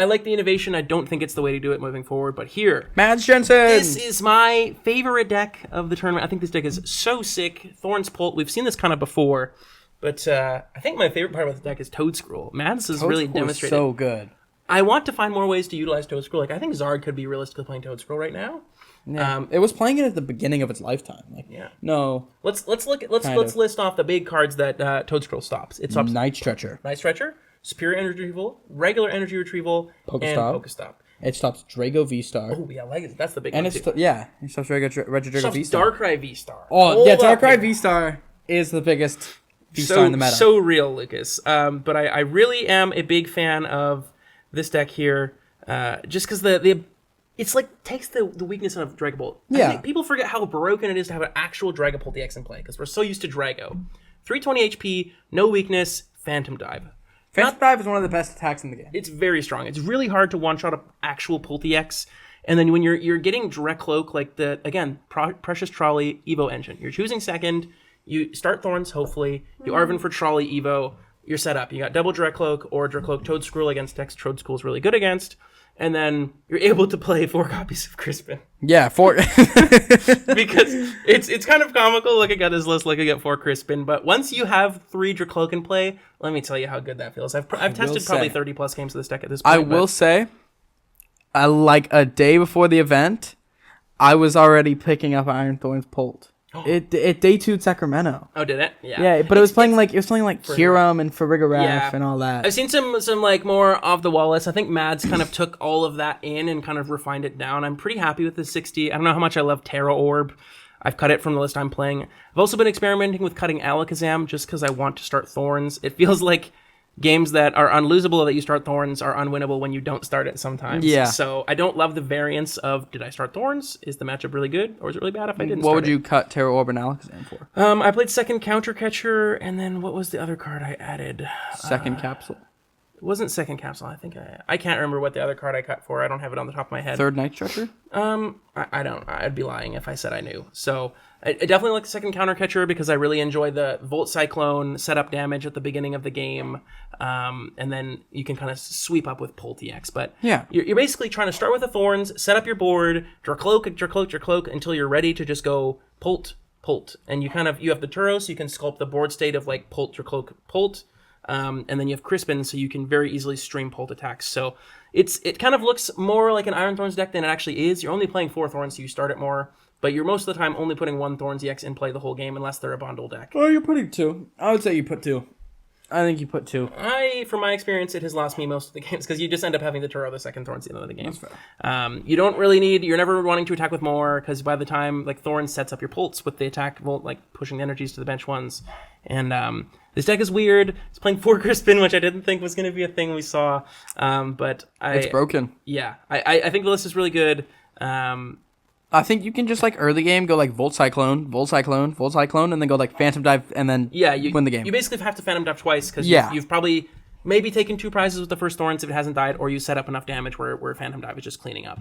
S1: like the innovation. I don't think it's the way to do it moving forward, but here,
S3: Mads Jensen!
S1: This is my favorite deck of the tournament. I think this deck is so sick. Thorns Pult, we've seen this kind of before, but I think my favorite part about the deck is Toadscruel. Mads has really demonstrated.
S3: So good.
S1: I want to find more ways to utilize Toadscruel. Like I think Zard could be realistically playing Toadscruel right now.
S3: Yeah. It was playing it at the beginning of its lifetime. No.
S1: Let's list off the big cards that Toadscruel stops. It stops
S3: Night Stretcher,
S1: Superior Energy Retrieval, Regular Energy Retrieval, and Pokestop.
S3: It stops Drago V-Star.
S1: Oh yeah, that's the big
S3: one.
S1: And
S3: it stops Regidrago V-Star.
S1: Darkrai V-Star.
S3: Oh yeah, Darkrai V-Star is the biggest V-Star in the meta.
S1: So real, Lucas. But I really am a big fan of this deck here, just because it's like takes the weakness out of Dragapult.
S3: Yeah.
S1: I think people forget how broken it is to have an actual Dragapult DX in play because we're so used to Drago. 320 HP, no weakness, Phantom Dive.
S3: Phantom Dive is one of the best attacks in the game.
S1: It's very strong. It's really hard to one-shot an actual Pult DX. And then when you're getting Direct Cloak, like Precious Trolley Evo engine, you're choosing second, you start Thorns, hopefully, you Arven for Trolley Evo, you're set up. You got double Direct Cloak or Direct Cloak Toadscruel against decks Toadscruel's really good against. And then you're able to play 4 copies of Crispin.
S3: Yeah, 4.
S1: Because it's kind of comical looking at his list, looking at 4 Crispin. But once you have 3 Dracloak in play, let me tell you how good that feels. I've tested probably 30 plus games of this deck at this point.
S3: I will say, like a day before the event, I was already picking up Iron Thorns Pult. It day 2 Sacramento.
S1: Oh, did it? Yeah.
S3: Yeah, but it was playing like Hiram and Farigiraf and all that.
S1: I've seen some like more off the wall lists. I think Mads kind of took all of that in and kind of refined it down. I'm pretty happy with the 60. I don't know how much I love Terra Orb. I've cut it from the list I'm playing. I've also been experimenting with cutting Alakazam just because I want to start Thorns. It feels like games that are unlosable that you start Thorns are unwinnable when you don't start it sometimes. Yeah. So I don't love the variance of, did I start Thorns? Is the matchup really good? Or is it really bad if I didn't
S3: What would you cut Terra Orb and Alakazam for?
S1: I played second Counter Catcher, and then what was the other card I added?
S3: Second Capsule.
S1: It wasn't second Capsule. I think I can't remember what the other card I cut for. I don't have it on the top of my head.
S3: Third Night Stretcher?
S1: I don't. I'd be lying if I said I knew. So I definitely like the second Counter Catcher because I really enjoy the Volt Cyclone setup damage at the beginning of the game, and then you can kind of sweep up with Pult EX. But
S3: yeah,
S1: you're basically trying to start with the Thorns, set up your board, Dracloak until you're ready to just go Pult, and you have the Turo, so you can sculpt the board state of like Pult, Dracloak, Pult. And then you have Crispin, so you can very easily stream Pult attacks. So it kind of looks more like an Iron Thorns deck than it actually is. You're only playing 4 Thorns, so you start it more. But you're most of the time only putting 1 Thorns EX in play the whole game, unless they're a bundle deck.
S3: Oh, you're putting 2. I would say you put 2. I think you put 2.
S1: From my experience, it has lost me most of the games, because you just end up having the Turo, the second Thorns at the end of the game.
S3: That's fair.
S1: You don't really you're never wanting to attack with more, because by the time, like, Thorns sets up your Pults with the attack, like, pushing the energies to the bench ones. And, this deck is weird. It's playing 4 Crispin, which I didn't think was going to be a thing we saw. But
S3: it's broken.
S1: Yeah. I think the list is really good.
S3: I think you can just like early game go like Volt Cyclone, Volt Cyclone, Volt Cyclone, and then go like Phantom Dive, and then
S1: you
S3: win the game.
S1: You basically have to Phantom Dive twice because
S3: Yeah.
S1: you've probably maybe taken 2 prizes with the first Thorns if it hasn't died, or you set up enough damage where Phantom Dive is just cleaning up,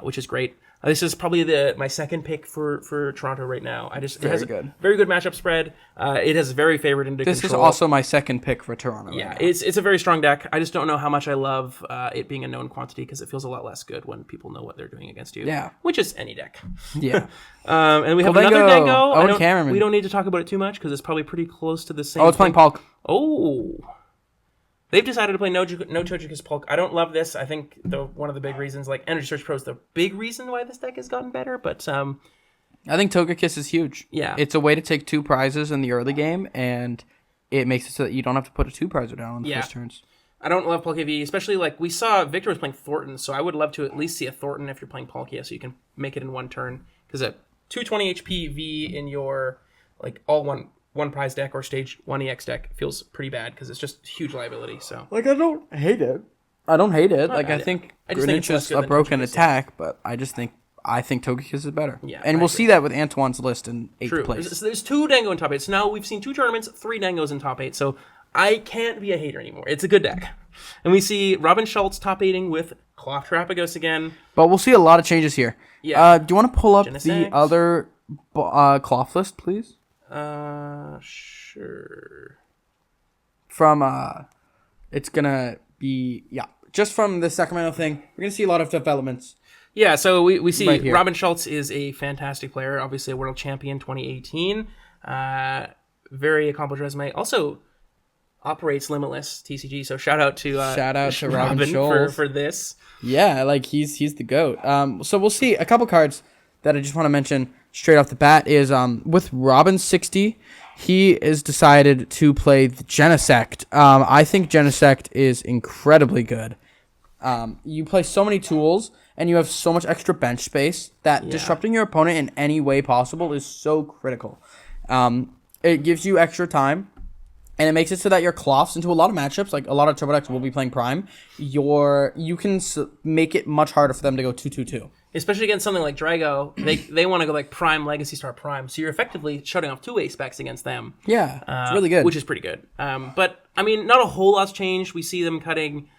S1: which is great. This is probably my second pick for Toronto right now. It has
S3: good.
S1: a very good matchup spread. It has very favored into
S3: This
S1: control.
S3: is also my second pick for Toronto.
S1: Yeah,
S3: right now.
S1: it's a very strong deck. I just don't know how much I love it being a known quantity because it feels a lot less good when people know what they're doing against you.
S3: Yeah.
S1: Which is any deck.
S3: Yeah.
S1: And we have
S3: Gholdengo.
S1: another Dengo.
S3: Owen Cameron.
S1: We don't need to talk about it too much because it's probably pretty close to the same.
S3: Oh, it's playing
S1: thing.
S3: Polk.
S1: Oh. They've decided to play no Togekiss Polk. I don't love this. I think one of the big reasons, like Energy Search Pro is the big reason why this deck has gotten better, but
S3: I think Togekiss is huge.
S1: Yeah.
S3: It's a way to take 2 prizes in the early game, and it makes it so that you don't have to put a 2 prizer down on the first turns.
S1: I don't love Palkia, especially like we saw Victor was playing Thornton, so I would love to at least see a Thornton if you're playing Palkia, so you can make it in one turn. Because a 220 HP V in your like all one prize deck or stage 1 EX deck feels pretty bad because it's just huge liability. So
S3: Like, I don't hate it. I
S1: bad.
S3: think
S1: I just think it's
S3: Greenwich
S1: less
S3: is
S1: good
S3: a
S1: than
S3: broken
S1: Togekiss.
S3: attack, but I think Togekiss is better.
S1: Yeah,
S3: and
S1: I
S3: we'll
S1: agree.
S3: see that with Antoine's list in 8th
S1: true.
S3: place.
S1: There's 2 Dango in top 8. So now we've seen 2 tournaments, 3 Dangos in top 8. So I can't be a hater anymore. It's a good deck. And we see Robin Schultz top 8ing with Cloth Terapagos again.
S3: But we'll see a lot of changes here.
S1: Yeah.
S3: Do you want to pull up
S1: Genesect.
S3: the other Cloth list, please?
S1: Sure.
S3: From, it's going to be, just from the Sacramento thing, we're going to see a lot of developments.
S1: Yeah, so we see
S3: Right here.
S1: Robin Schultz is a fantastic player, obviously a world champion 2018. Very accomplished resume. Also operates Limitless TCG, so shout out to
S3: Robin Schultz.
S1: for this.
S3: Yeah, like he's the GOAT. So we'll see a couple cards that I just want to mention straight off the bat is with Robin 60, he is decided to play the Genesect. I think Genesect is incredibly good. You play so many tools and you have so much extra bench space that disrupting your opponent in any way possible is so critical. It gives you extra time. And it makes it so that your cloths into a lot of matchups, like a lot of turbo decks will be playing Prime, you can make it much harder for them to go 2-2-2.
S1: Especially against something like Drago, they want to go like Prime, Legacy Star, Prime. So you're effectively shutting off 2 ace specs against them.
S3: Yeah, it's really good.
S1: Which is pretty good. But, I mean, not a whole lot's changed. We see them cutting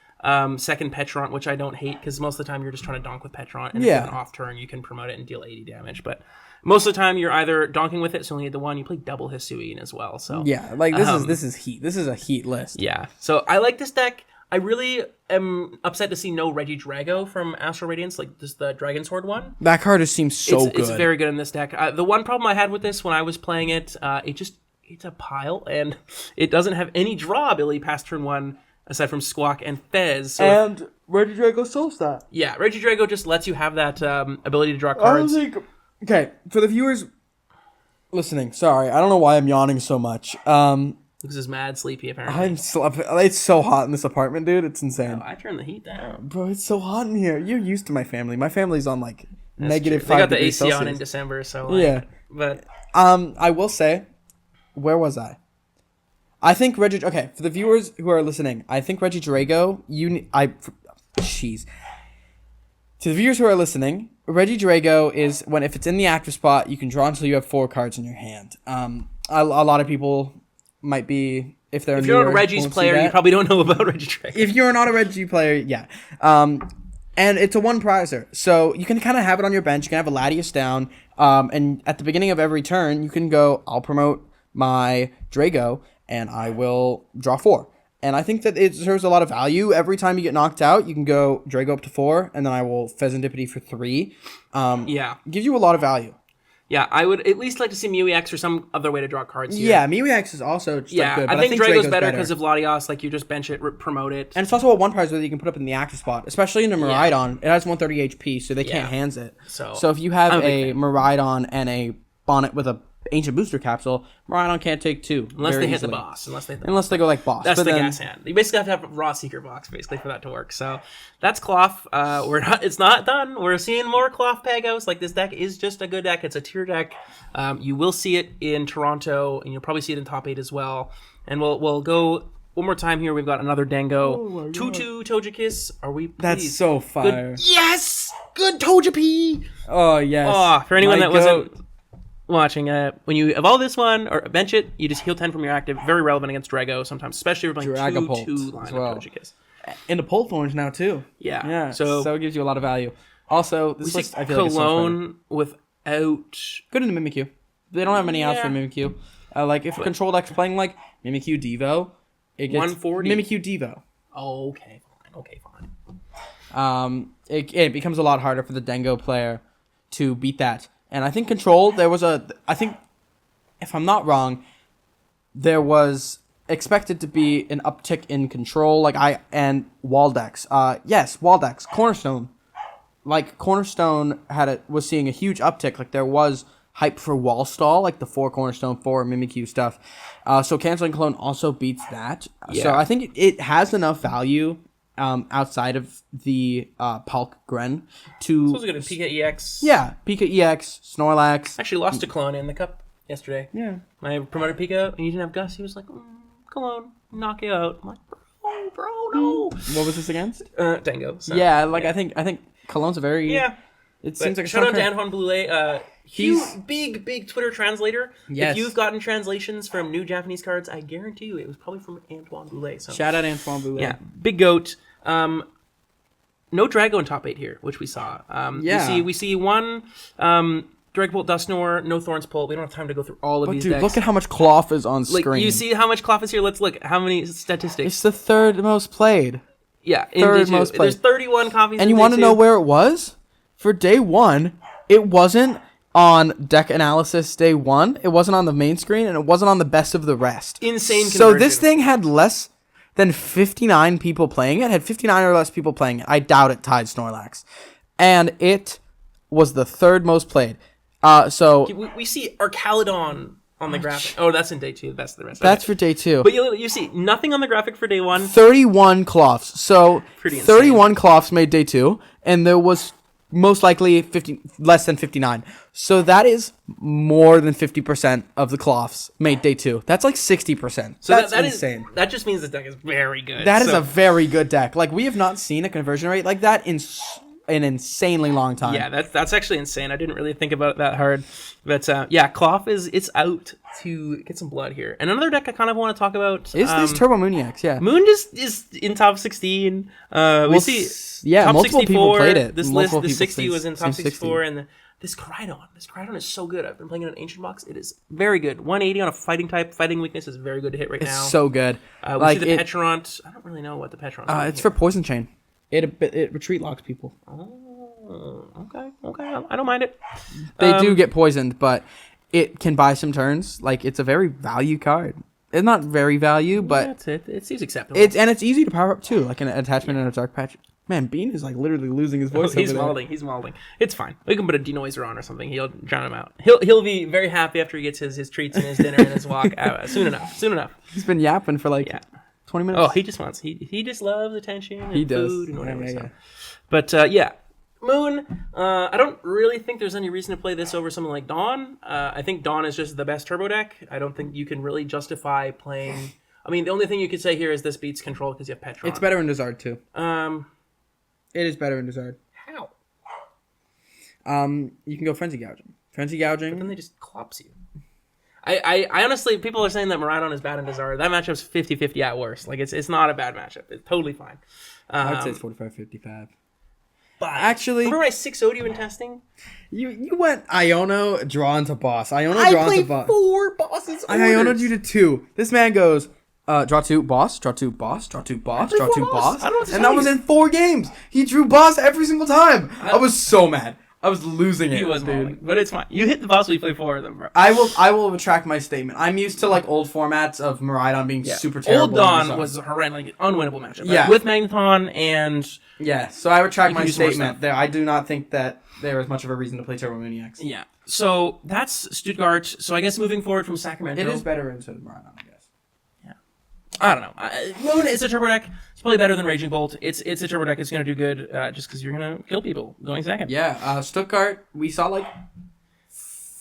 S1: second Petron, which I don't hate because most of the time you're just trying to donk with Petron. And if you have an off turn, you can promote it and deal 80 damage. But most of the time you're either donking with it, so only need the 1. You play double Hisuian as well. So
S3: yeah, like this is heat. This is a heat list.
S1: Yeah. So I like this deck. I really am upset to see no Regidrago from Astral Radiance, like just the Dragon Sword one.
S3: That card just seems so good.
S1: It's very good in this deck. The one problem I had with this when I was playing it, it's a pile, and it doesn't have any draw ability past turn 1, aside from Squawk and Fez. So
S3: and Regidrago solves that.
S1: yeah, Regidrago just lets you have that ability to draw cards.
S3: Okay, for the viewers listening, sorry, I don't know why I'm yawning so much.
S1: Because it's mad sleepy, apparently.
S3: It's so hot in this apartment, dude. It's insane.
S1: Oh, I turned the heat down.
S3: Bro, it's so hot in here. You're used to my family. My family's on like
S1: That's
S3: negative
S1: true.
S3: 5
S1: They got the
S3: degrees
S1: AC on in
S3: Celsius.
S1: December, so like,
S3: Yeah.
S1: But
S3: I will say, where was I? I think okay, for the viewers who are listening, I think Regidrago, jeez. To the viewers who are listening, Regidrago is if it's in the active spot, you can draw until you have 4 cards in your hand. A lot of people might be, if you're
S1: not a Reggie's player, you probably don't know about Regidrago.
S3: If you're not a Reggie player, yeah. And it's a 1 prizer. So you can kind of have it on your bench. You can have a Latias down. And at the beginning of every turn, you can go, I'll promote my Drago, and I will draw 4. And I think that it serves a lot of value. Every time you get knocked out, you can go Drago up to 4, and then I will Pheasantipity for 3.
S1: Yeah.
S3: Gives you a lot of value.
S1: Yeah, I would at least like to see Mew-EX or some other way to draw cards here.
S3: Yeah, Mew-EX is also just
S1: Yeah,
S3: good.
S1: I
S3: But
S1: think Drago's
S3: Drago's
S1: better because of Latias. Like, you just bench it, promote it.
S3: And it's also a 1 prize that you can put up in the active spot, especially in a Miraidon. It has 130 HP, so they can't hands it.
S1: So
S3: if you have
S1: I'm a
S3: a
S1: big fan.
S3: Miraidon and a Bonnet with a Ancient Booster Capsule, Miraidon can't take 2.
S1: Unless
S3: very
S1: they hit the
S3: easily.
S1: boss.
S3: Unless they go like boss.
S1: That's
S3: But
S1: the
S3: then-
S1: gas hand. You basically have to have raw secret box basically for that to work. So that's Cloth. It's not done. We're seeing more Cloth Pagos. Like, this deck is just a good deck. It's a tier deck. You will see it in Toronto, and you'll probably see it in top 8 as well. And we'll go one more time here. We've got another Dango.
S3: Oh my God.
S1: Tutu Togekiss. Are we?
S3: That's
S1: please?
S3: so fire.
S1: Good. Yes! Good Togepi!
S3: Oh, yes.
S1: Oh, for anyone
S3: My
S1: that
S3: goat.
S1: wasn't watching, when you evolve this one or bench it, you just heal 10 from your active. Very relevant against Drago sometimes, especially if you're playing
S3: Dragapult
S1: 2/2 line
S3: as well.
S1: of Togekiss.
S3: Into Pole Thorns now, too.
S1: Yeah.
S3: Yeah,
S1: So,
S3: it gives you a lot of value. Also,
S1: we
S3: this
S1: see
S3: list, I feel like, is so much
S1: Cologne without...
S3: good into Mimikyu. They don't have many outs
S1: Yeah.
S3: for Mimikyu. Like, if Control Deck's playing, like, Mimikyu Devo, it gets
S1: 140.
S3: Mimikyu Devo.
S1: Oh, okay, fine. Okay, fine.
S3: It becomes a lot harder for the Dengo player to beat that. And I think Control, I think, if I'm not wrong, there was expected to be an uptick in Control, and Waldex. Yes, Waldex, Cornerstone. Like, Cornerstone was seeing a huge uptick. Like, there was hype for Wall Stall, like the 4 Cornerstone, 4 Mimikyu stuff. So Canceling Clone also beats that.
S1: Yeah.
S3: So I think it has enough value outside of the Palk Gren to...
S1: Supposed to go to Pika EX.
S3: Yeah, Pika EX, Snorlax.
S1: Actually lost to Cologne in the cup yesterday.
S3: Yeah.
S1: I promoted Pika, and he didn't have Gus. He was like, Cologne, knock you out. I'm like, bro, no.
S3: What was this against?
S1: Dango. So.
S3: Yeah, I think Cologne's a very...
S1: Yeah.
S3: It seems like a
S1: shout out
S3: strong
S1: to
S3: card.
S1: Antoine Boulet. He's big Twitter translator.
S3: Yes.
S1: If you've gotten translations from new Japanese cards, I guarantee you it was probably from Antoine Boulet. So
S3: Shout out Antoine Boulet.
S1: yeah, big goat. No Drago in top 8 here, which we saw.
S3: Yeah.
S1: We see one Dragapult Dusknoir, no Thorns Pull. We don't have time to go through all of
S3: But
S1: these
S3: dude,
S1: decks.
S3: look at how much Cloth is on
S1: like
S3: screen.
S1: you see how much Cloth is here. Let's look how many statistics.
S3: It's the third most played.
S1: Yeah, in
S3: third
S1: day 2.
S3: most played.
S1: There's 31 copies.
S3: And
S1: in
S3: you
S1: day
S3: want to
S1: 2.
S3: know where it was? For day 1, it wasn't on deck analysis day 1. It wasn't on the main screen, and it wasn't on the best of the rest.
S1: Insane
S3: So this
S1: conversion.
S3: thing had less than 59 people playing it. Had 59 or less people playing it. I doubt it tied Snorlax. And it was the third most played. So
S1: We see Arcaludon on the graphic. Oh, that's in day 2. That's the rest.
S3: that's
S1: Okay.
S3: for day 2.
S1: But you see nothing on the graphic for day 1.
S3: 31 Cloths. So
S1: Pretty insane.
S3: 31 Cloths made day 2, and there was most likely less than 59. So that is more than 50% of the Cloths made day 2. That's like 60%.
S1: So
S3: that's
S1: that
S3: insane.
S1: That just means this deck is very good.
S3: That is
S1: So-
S3: a very good deck. Like, we have not seen a conversion rate like that in an insanely long time.
S1: Yeah, that's actually insane. I didn't really think about it that hard. But yeah, Cloth it's out to get some blood here. And another deck I kind of want to talk about
S3: Is this Turbo Mooniax? Yeah.
S1: Moon just is in top 16. We see
S3: yeah,
S1: top
S3: multiple
S1: 64.
S3: people played it.
S1: This
S3: Multiple
S1: list, the
S3: people
S1: 60
S3: played
S1: was in top
S3: Team
S1: 64, and this Koraidon is so good. I've been playing it in Ancient Box. It is very good. 180 on a fighting type. Fighting weakness is very good to hit right now.
S3: It's so good.
S1: We see the Petront. I don't really know what the Petront is.
S3: It's for Poison Chain. It retreat locks people.
S1: Okay. I don't mind it.
S3: They do get poisoned, but it can buy some turns. Like, it's a very value card. It's not very value, but
S1: That's it. It seems acceptable.
S3: it's easy to power up too, like an attachment and a dark patch. Man, Bean is like literally losing his voice.
S1: He's
S3: over there.
S1: malding. He's malding. It's fine. We can put a denoiser on or something. He'll drown him out. He'll be very happy after he gets his treats and his dinner and his walk. Soon enough.
S3: He's been yapping for like 20 minutes.
S1: Oh, he just loves attention and
S3: He does.
S1: food and whatever.
S3: Yeah.
S1: So. But yeah, Moon. I don't really think there's any reason to play this over something like Dawn. I think Dawn is just the best turbo deck. I don't think you can really justify playing. I mean, the only thing you could say here is this beats Control because you have Petron.
S3: It's better in Desard too.
S1: It
S3: is better in Desard.
S1: How?
S3: You can go Frenzy Gouging. Frenzy Gouging.
S1: But then they just clops you. I honestly, people are saying that Miraidon is bad in Desire. That matchup's 50-50 at worst. Like, it's not a bad matchup. It's totally fine.
S3: I'd say it's 45-55.
S1: But
S3: Actually,
S1: remember I 6-0'd you in testing?
S3: you went Iono, draw into boss. Iono,
S1: I
S3: draw into
S1: played
S3: boss.
S1: 4 bosses.
S3: I Iono'd you to 2. This man goes, draw 2, boss, draw 2, boss, draw 2, boss, draw 2, boss.
S1: I don't know what to
S3: And
S1: tell
S3: that was
S1: you.
S3: in 4 games. He drew boss every single time. I was so mad. I was losing it.
S1: He was
S3: dude.
S1: mauling, but it's fine. You hit the boss, we play 4 of them, bro.
S3: I will retract my statement. I'm used to like old formats of Miraidon being super terrible.
S1: Old Dawn was a horrendous, like, unwinnable matchup.
S3: Yeah.
S1: With Magneton and...
S3: Yeah, so I retract
S1: You can
S3: my
S1: do some more
S3: statement
S1: stuff.
S3: there. I do not think that there is much of a reason to play Turbo Mooniax.
S1: Yeah. So, that's Stuttgart. So, I guess moving forward from Sacramento...
S3: It is better into Miraidon, I guess.
S1: I don't know. Moon is a turbo deck. It's probably better than Raging Bolt. It's a turbo deck. It's going to do good just because you're going to kill people going second.
S3: Yeah, Stuttgart, we saw like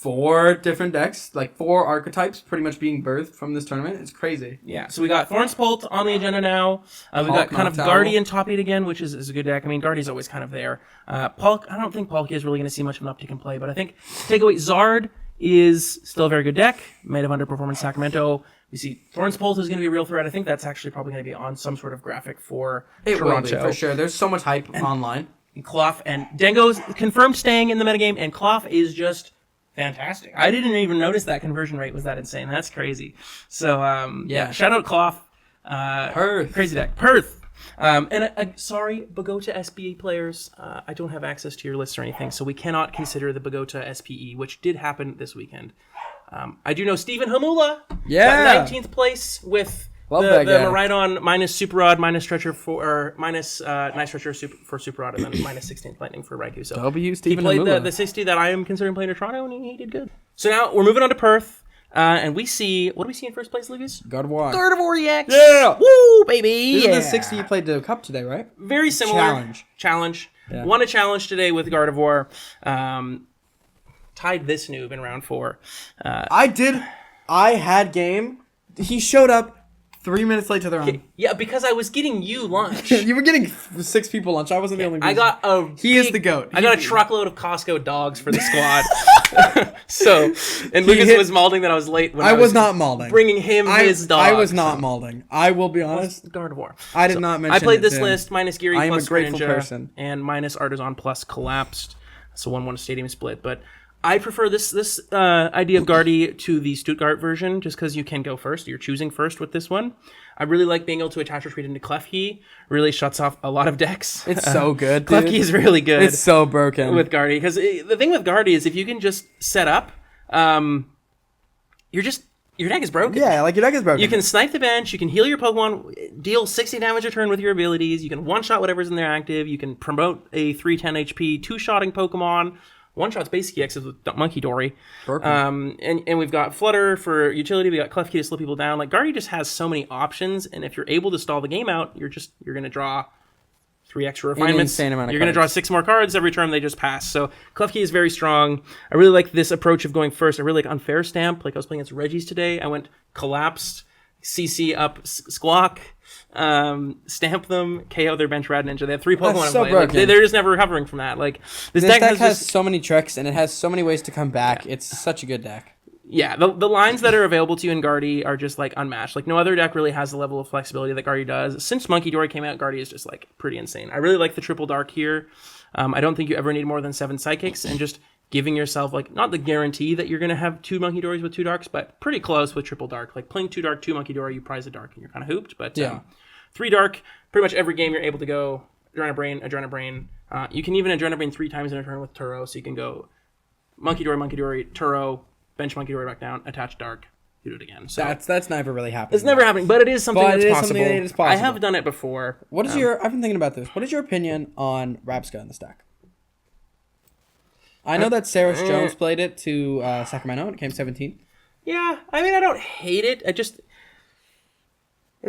S3: 4 different decks, like 4 archetypes pretty much being birthed from this tournament. It's crazy.
S1: Yeah, so we got Thorns Bolt on the agenda now. We got kind of Guardian top 8 again, which is a good deck. I mean, Guardian's always kind of there. Palk, I don't think Palkia is really going to see much of an uptick in play, but I think take away Zard is still a very good deck. Might have underperformed in Sacramento. We see Thorns Bolt is going to be a real threat. I think that's actually probably going to be on some sort of graphic for Toronto.
S3: Will be, for sure. There's so much hype online.
S1: Cloth and Dengo's confirmed staying in the metagame, and Cloth is just fantastic. I didn't even notice that conversion rate was that insane. That's crazy. So, shout out Cloth.
S3: Perth.
S1: Crazy deck. Perth. Sorry, Bogota SPE players. I don't have access to your list or anything, so we cannot consider the Bogota SPE, which did happen this weekend. I do know Stephen Hamula.
S3: Yeah.
S1: Got 19th place with the
S3: guy.
S1: Maridon minus Super Rod, minus Stretcher for minus Nice Stretcher for Super Rod, and then minus 16th Lightning for Raikou. So
S3: W.
S1: he
S3: Stephen
S1: played
S3: Hamula.
S1: the 60 that I am considering playing in Toronto, and he did good. So now we're moving on to Perth, and we see, what do we see in first place, Lucas?
S3: Gardevoir.
S1: Gardevoir EX.
S3: Yeah.
S1: Woo, baby.
S3: This is the 60 you played the Cup today, right?
S1: Very similar. Challenge.
S3: Yeah.
S1: Won a challenge today with Gardevoir. Tied this noob in round 4.
S3: I had game. He showed up 3 minutes late to the round.
S1: Yeah, because I was getting you lunch.
S3: You were getting 6 people lunch. I wasn't the only person.
S1: I got
S3: He is the GOAT.
S1: I got a truckload of Costco dogs for the squad. Lucas was malding that I was late. When
S3: I was not malding.
S1: Bringing him his dogs.
S3: I was not malding. I will be honest.
S1: Gardevoir.
S3: I did not mention
S1: I played
S3: it
S1: this
S3: to him.
S1: list minus Geary
S3: I am
S1: plus
S3: a grateful
S1: Ninja
S3: person.
S1: and minus Artisan plus Collapsed. So 1-1 stadium split, but I prefer this idea of Guardy to the Stuttgart version, just because you can go first. You're choosing first with this one. I really like being able to attach retreat into Klefki. Really shuts off a lot of decks.
S3: It's so good, dude.
S1: Klefki is really good.
S3: It's so broken.
S1: With Guardy, because the thing with Guardy is if you can just set up, your deck is broken.
S3: Yeah, like your deck is broken.
S1: You can snipe the bench, you can heal your Pokemon, deal 60 damage a turn with your abilities, you can one-shot whatever's in there active, you can promote a 310 HP, two-shotting Pokemon. One-shot's basically X's with Monkey Dory. And we've got Flutter for utility, we got Klefki to slow people down. Like, Guardy just has so many options, and if you're able to stall the game out, you're going to draw 3 extra refinements.
S3: Insane amount of
S1: You're going to draw 6 more cards every turn they just pass. So Klefki is very strong. I really like this approach of going first. I really like Unfair Stamp. Like I was playing against Reggie's today. I went Collapsed, CC up Squawk, stamp them, KO their bench Rad Ninja. They have 3 Pokemon in play. Like, they're just never recovering from that. Like this deck has
S3: so many tricks and it has so many ways to come back. Yeah. It's such a good deck.
S1: Yeah, the lines that are available to you in Guardy are just like unmatched. Like no other deck really has the level of flexibility that Guardy does. Since Monkey Dory came out, Guardy is just like pretty insane. I really like the triple dark here. I don't think you ever need more than 7 psychics, and just giving yourself like not the guarantee that you're gonna have 2 Monkey Dories with 2 darks, but pretty close with triple dark. Like playing 2 dark, 2 Monkey Dory, you prize a dark, and you're kind of hooped. But 3 dark, pretty much every game you're able to go Adrena Brain. You can even Adrena Brain 3 times in a turn with Turo, so you can go Monkey Dory, Turo. Bench Monkey Dory back down, attach dark, do it again. So
S3: that's never really happened.
S1: It's never happening, but it is something that's possible. I have done it before.
S3: What is I've been thinking about this. What is your opinion on Rapska in the stack? I know that Saris Jones played it to Sacramento and it came 17th.
S1: Yeah, I mean I don't hate it.
S3: It's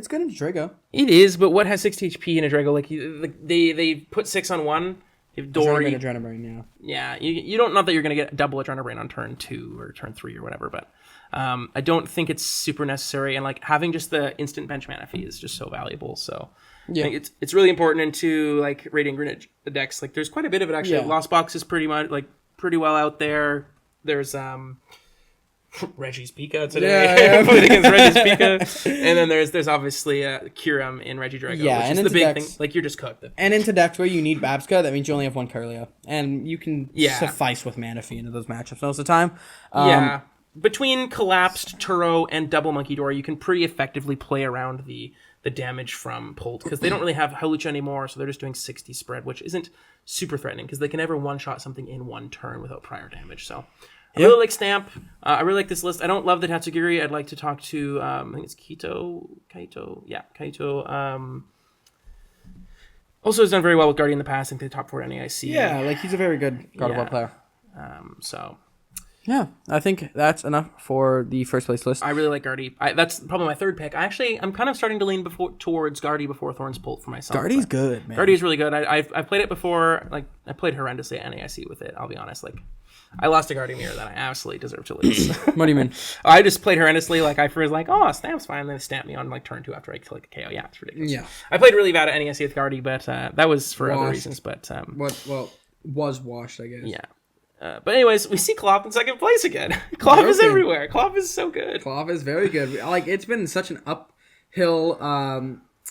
S3: good in Drago.
S1: It is, but what has 60 HP in a Drago? Like they put 6 on 1. If Dory,
S3: Adrena Brain,
S1: yeah, you don't, not that you're gonna get double Adrena Brain on turn 2 or turn 3 or whatever, but I don't think it's super necessary. And like having just the instant bench mana fee is just so valuable. So I think it's really important into like Radiant Greenwich decks. Like there's quite a bit of it actually. Lost Box is pretty well out there. There's Reggie's Pika today. I played against Reggie's Pika. And then there's obviously Kyurem in Regidrago, which is the big thing. Like, you're just cooked.
S3: And into decks where you need Babska, that means you only have 1 Kirlia. And you can suffice with mana fee into those matchups most of the time.
S1: Between Collapsed, Turo, and Double Monkey Dory, you can pretty effectively play around the damage from Polt, because they don't really have Hawlucha anymore, so they're just doing 60 spread, which isn't super threatening, because they can never one-shot something in 1 turn without prior damage, so... I really like Stamp. I really like this list. I don't love the Tatsugiri. I'd like to talk to, I think it's Kaito. Yeah, Kaito. Also has done very well with Guardian in the past. I think the top 4 at NAIC.
S3: Yeah, like he's a very good Gardevoir player.
S1: So...
S3: Yeah, I think that's enough for the first place list.
S1: I really like Guardy. That's probably my 3rd pick. I'm kind of starting to lean towards Guardy before Thorns Bolt for myself.
S3: Guardy's good, man.
S1: Guardy's really good. I've played it before. Like I played horrendously at NAIC with it. I'll be honest. Like I lost a Gardevoir that I absolutely deserve to lose.
S3: What do you mean?
S1: I just played horrendously. Like, I was like, oh, Stamp's fine. And then it stamped me on, like, turn 2 after I killed a KO. Yeah, it's ridiculous.
S3: Yeah.
S1: I played really bad at NESC with Guardy, but that was for other
S3: Washed.
S1: reasons. But,
S3: Was washed, I guess.
S1: yeah. But anyways, we see Clop in second place again. Clop is everywhere. Clop is so good.
S3: Clop is very good. Like, it's been such an uphill.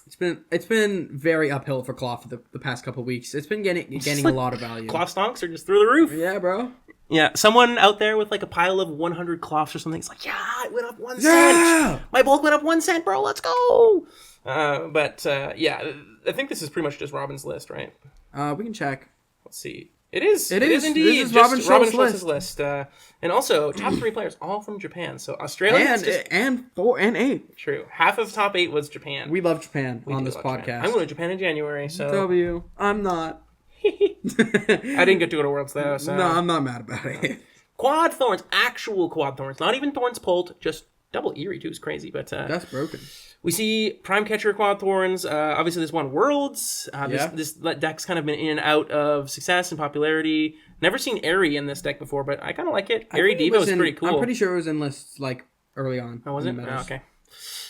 S3: It's been very uphill for Clop for the past couple weeks. It's been getting a lot of value.
S1: Clop stonks are just through the roof.
S3: Yeah, bro.
S1: Yeah, someone out there with like a pile of 100 Clops or something is like, yeah, it went up 1 cent. My bulk went up 1 cent, bro. Let's go. Yeah, I think this is pretty much just Robin's list, right?
S3: We can check.
S1: Let's see. It is indeed.
S3: This is
S1: just
S3: Robin
S1: Schultz's list. And also, top 3 players, all from Japan. So Australia
S3: and 4 and 8.
S1: True. Half of top 8 was Japan.
S3: We love Japan on this
S1: Japan.
S3: podcast.
S1: I'm going to Japan in January, so...
S3: W. I'm not.
S1: I didn't get to go to Worlds, though, so...
S3: No, I'm not mad about it.
S1: Quad Thorns. Actual Quad Thorns. Not even Thorns Pult. Just double Eerie, too, is crazy, but...
S3: That's broken.
S1: We see Prime Catcher Quad Thorns. Obviously, this won Worlds. This deck's kind of been in and out of success and popularity. Never seen Airy in this deck before, but I kind of like it. Airy Devo is pretty cool.
S3: I'm pretty sure it was in lists like early on.
S1: Oh, was it? Oh, okay.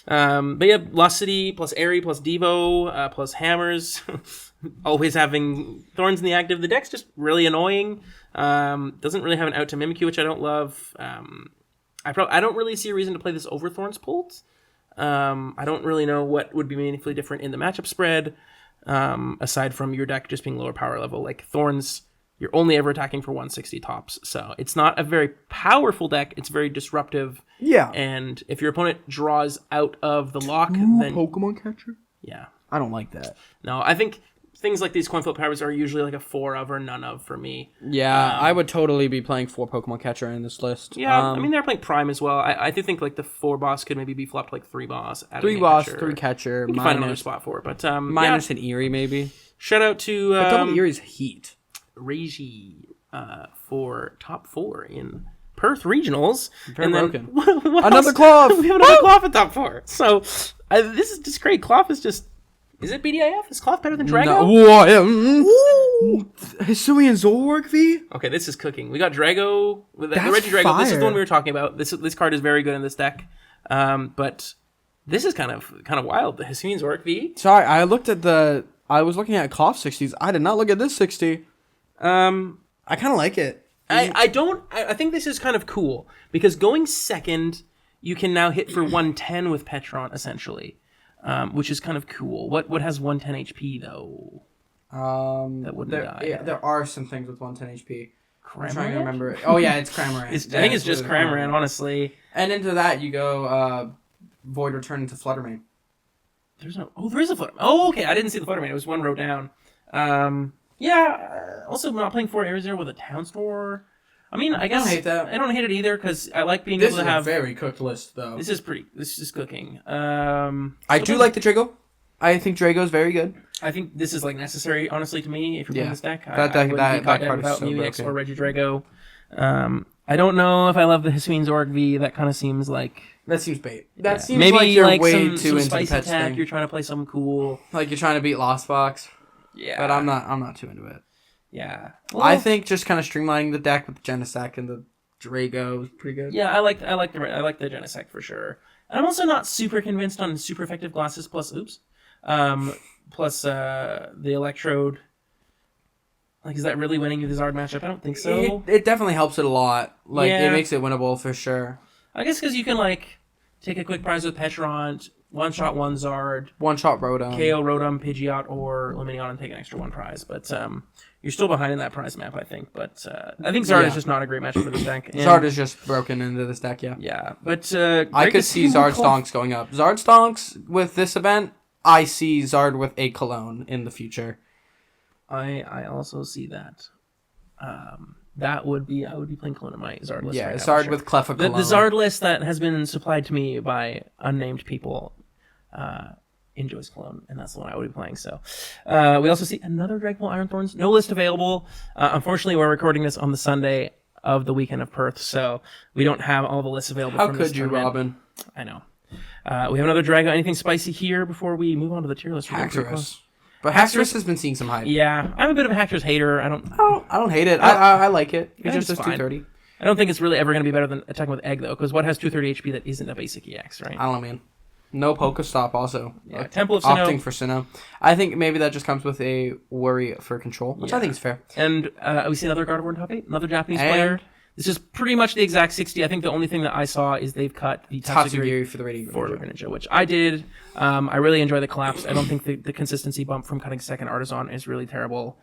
S1: But yeah, Lost City plus Airy plus Devo plus Hammers. Always having Thorns in the active. The deck's just really annoying. Doesn't really have an out to Mimikyu, which I don't love. I don't really see a reason to play this over Thorns Pult. I don't really know what would be meaningfully different in the matchup spread, aside from your deck just being lower power level. Like Thorns, you're only ever attacking for 160 tops, so it's not a very powerful deck. It's very disruptive.
S3: Yeah.
S1: And if your opponent draws out of the lock, then
S3: Pokemon Catcher?
S1: Yeah.
S3: I don't like that.
S1: No, I think things like these coin flip powers are usually like a 4 of or none of for me.
S3: Yeah, I would totally be playing 4 Pokemon Catcher in this list.
S1: Yeah, I mean, they're playing Prime as well. I do think like the 4 boss could maybe be flopped like 3 boss.
S3: 3 boss, 3 catcher.
S1: You can find another spot for it, but
S3: minus an Eerie maybe.
S1: Shout out to
S3: but double Eerie's heat.
S1: Regi for top 4 in Perth regionals.
S3: Very
S1: and
S3: broken.
S1: Then,
S3: another Cloth.
S1: We have another Cloth at top 4. So this is just great. Cloth is just. Is it BDIF? Is Cloth better than Drago?
S3: No. Hisuian Zoroark V?
S1: Okay, this is cooking. We got Drago with the
S3: That's
S1: Regidrago.
S3: fire.
S1: This is the one we were talking about. This card is very good in this deck. But this is kind of wild. The Hisuian Zoroark V.
S3: Sorry, I was looking at Cloth 60s. I did not look at this 60. I kind of like it.
S1: I think this is kind of cool because going second, you can now hit for 110 with Petron essentially, which is kind of cool. What has 110 HP though? That wouldn't die.
S3: Yeah, there are some things with 110 HP.
S1: Cramorant?
S3: I'm trying to remember it. Oh yeah, it's Cramorant.
S1: I think it's just Cramorant, honestly.
S3: And into that you go Void Return into Fluttermane.
S1: There is a Fluttermane. Oh, okay. I didn't see the Fluttermane. It was one row down. Also, not playing 4 Arizona with a Town Store. I mean, I guess
S3: I don't hate that.
S1: I don't hate it either because I like being
S3: This
S1: able to
S3: is
S1: have.
S3: a very cooked list, though.
S1: This is cooking.
S3: I do like the Drago. I think Drago's very good.
S1: I think this is like necessary, honestly, to me. If you're playing this deck,
S3: That
S1: I wouldn't be caught dead
S3: card is
S1: without
S3: so
S1: Mewix
S3: broken.
S1: or Regidrago. I don't know if I love the Hisuian Zoroark V. That kind of seems like
S3: That seems bait.
S1: yeah.
S3: That seems
S1: maybe
S3: like you're way
S1: some
S3: too into the
S1: spicy
S3: pets
S1: attack.
S3: thing.
S1: You're trying to play something cool.
S3: Like you're trying to beat Lost Fox.
S1: Yeah,
S3: But I'm not too into it.
S1: Yeah,
S3: I think just kind of streamlining the deck with Genesect and the Drago is pretty good.
S1: Yeah, I like the Genesect for sure. And I'm also not super convinced on super effective glasses plus the Electrode. Like, is that really winning you the Zard matchup? I don't think so.
S3: It definitely helps it a lot. Like
S1: Yeah.
S3: it makes it winnable for sure.
S1: I guess because you can like take a quick prize with Petron, one shot one Zard,
S3: One shot Rotom.
S1: KO Rotom, Pidgeot, or Lumineon and take an extra 1 prize. But you're still behind in that prize map, I think. But I think Zard is just not a great matchup for this deck. And,
S3: Zard is just broken into this deck, yeah.
S1: Yeah, but
S3: I could see Zard Stonks going up. Zard Stonks with this event, I see Zard with a Cologne in the future.
S1: I also see that. I would be playing Cologne in my Zard list.
S3: Yeah,
S1: right now,
S3: Zard
S1: for sure.
S3: with Cleffa
S1: The
S3: Cologne.
S1: Zard list that has been supplied to me by unnamed people enjoys Cologne, and that's the one I would be playing. So we also see another Dragon Ball Iron Thorns. No list available. Unfortunately, we're recording this on the Sunday of the weekend of Perth, so we don't have all the lists available.
S3: How
S1: from this
S3: could you,
S1: tournament.
S3: Robin?
S1: I know. We have another Drago. Anything spicy here before we move on to the tier list? We're getting pretty close.
S3: But Haxorus has been seeing some hype.
S1: Yeah, I'm a bit of a Haxorus hater. I don't
S3: hate it. I like it. It just does
S1: fine.
S3: 230.
S1: I don't think it's really ever going to be better than attacking with Egg, though, because what has 230 HP that isn't a basic EX, right?
S3: I don't know, man. No Pokestop also.
S1: Yeah, Temple of Sinnoh.
S3: Opting for Sinnoh. I think maybe that just comes with a worry for control, which I think is fair.
S1: And we see another Gardevoir in top 8, another Japanese player. This is pretty much the exact 60. I think the only thing that I saw is they've cut the
S3: Tatsugiri for the Radiant
S1: Greninja, which I did. I really enjoy the collapse. I don't think the consistency bump from cutting second Artisan is really terrible.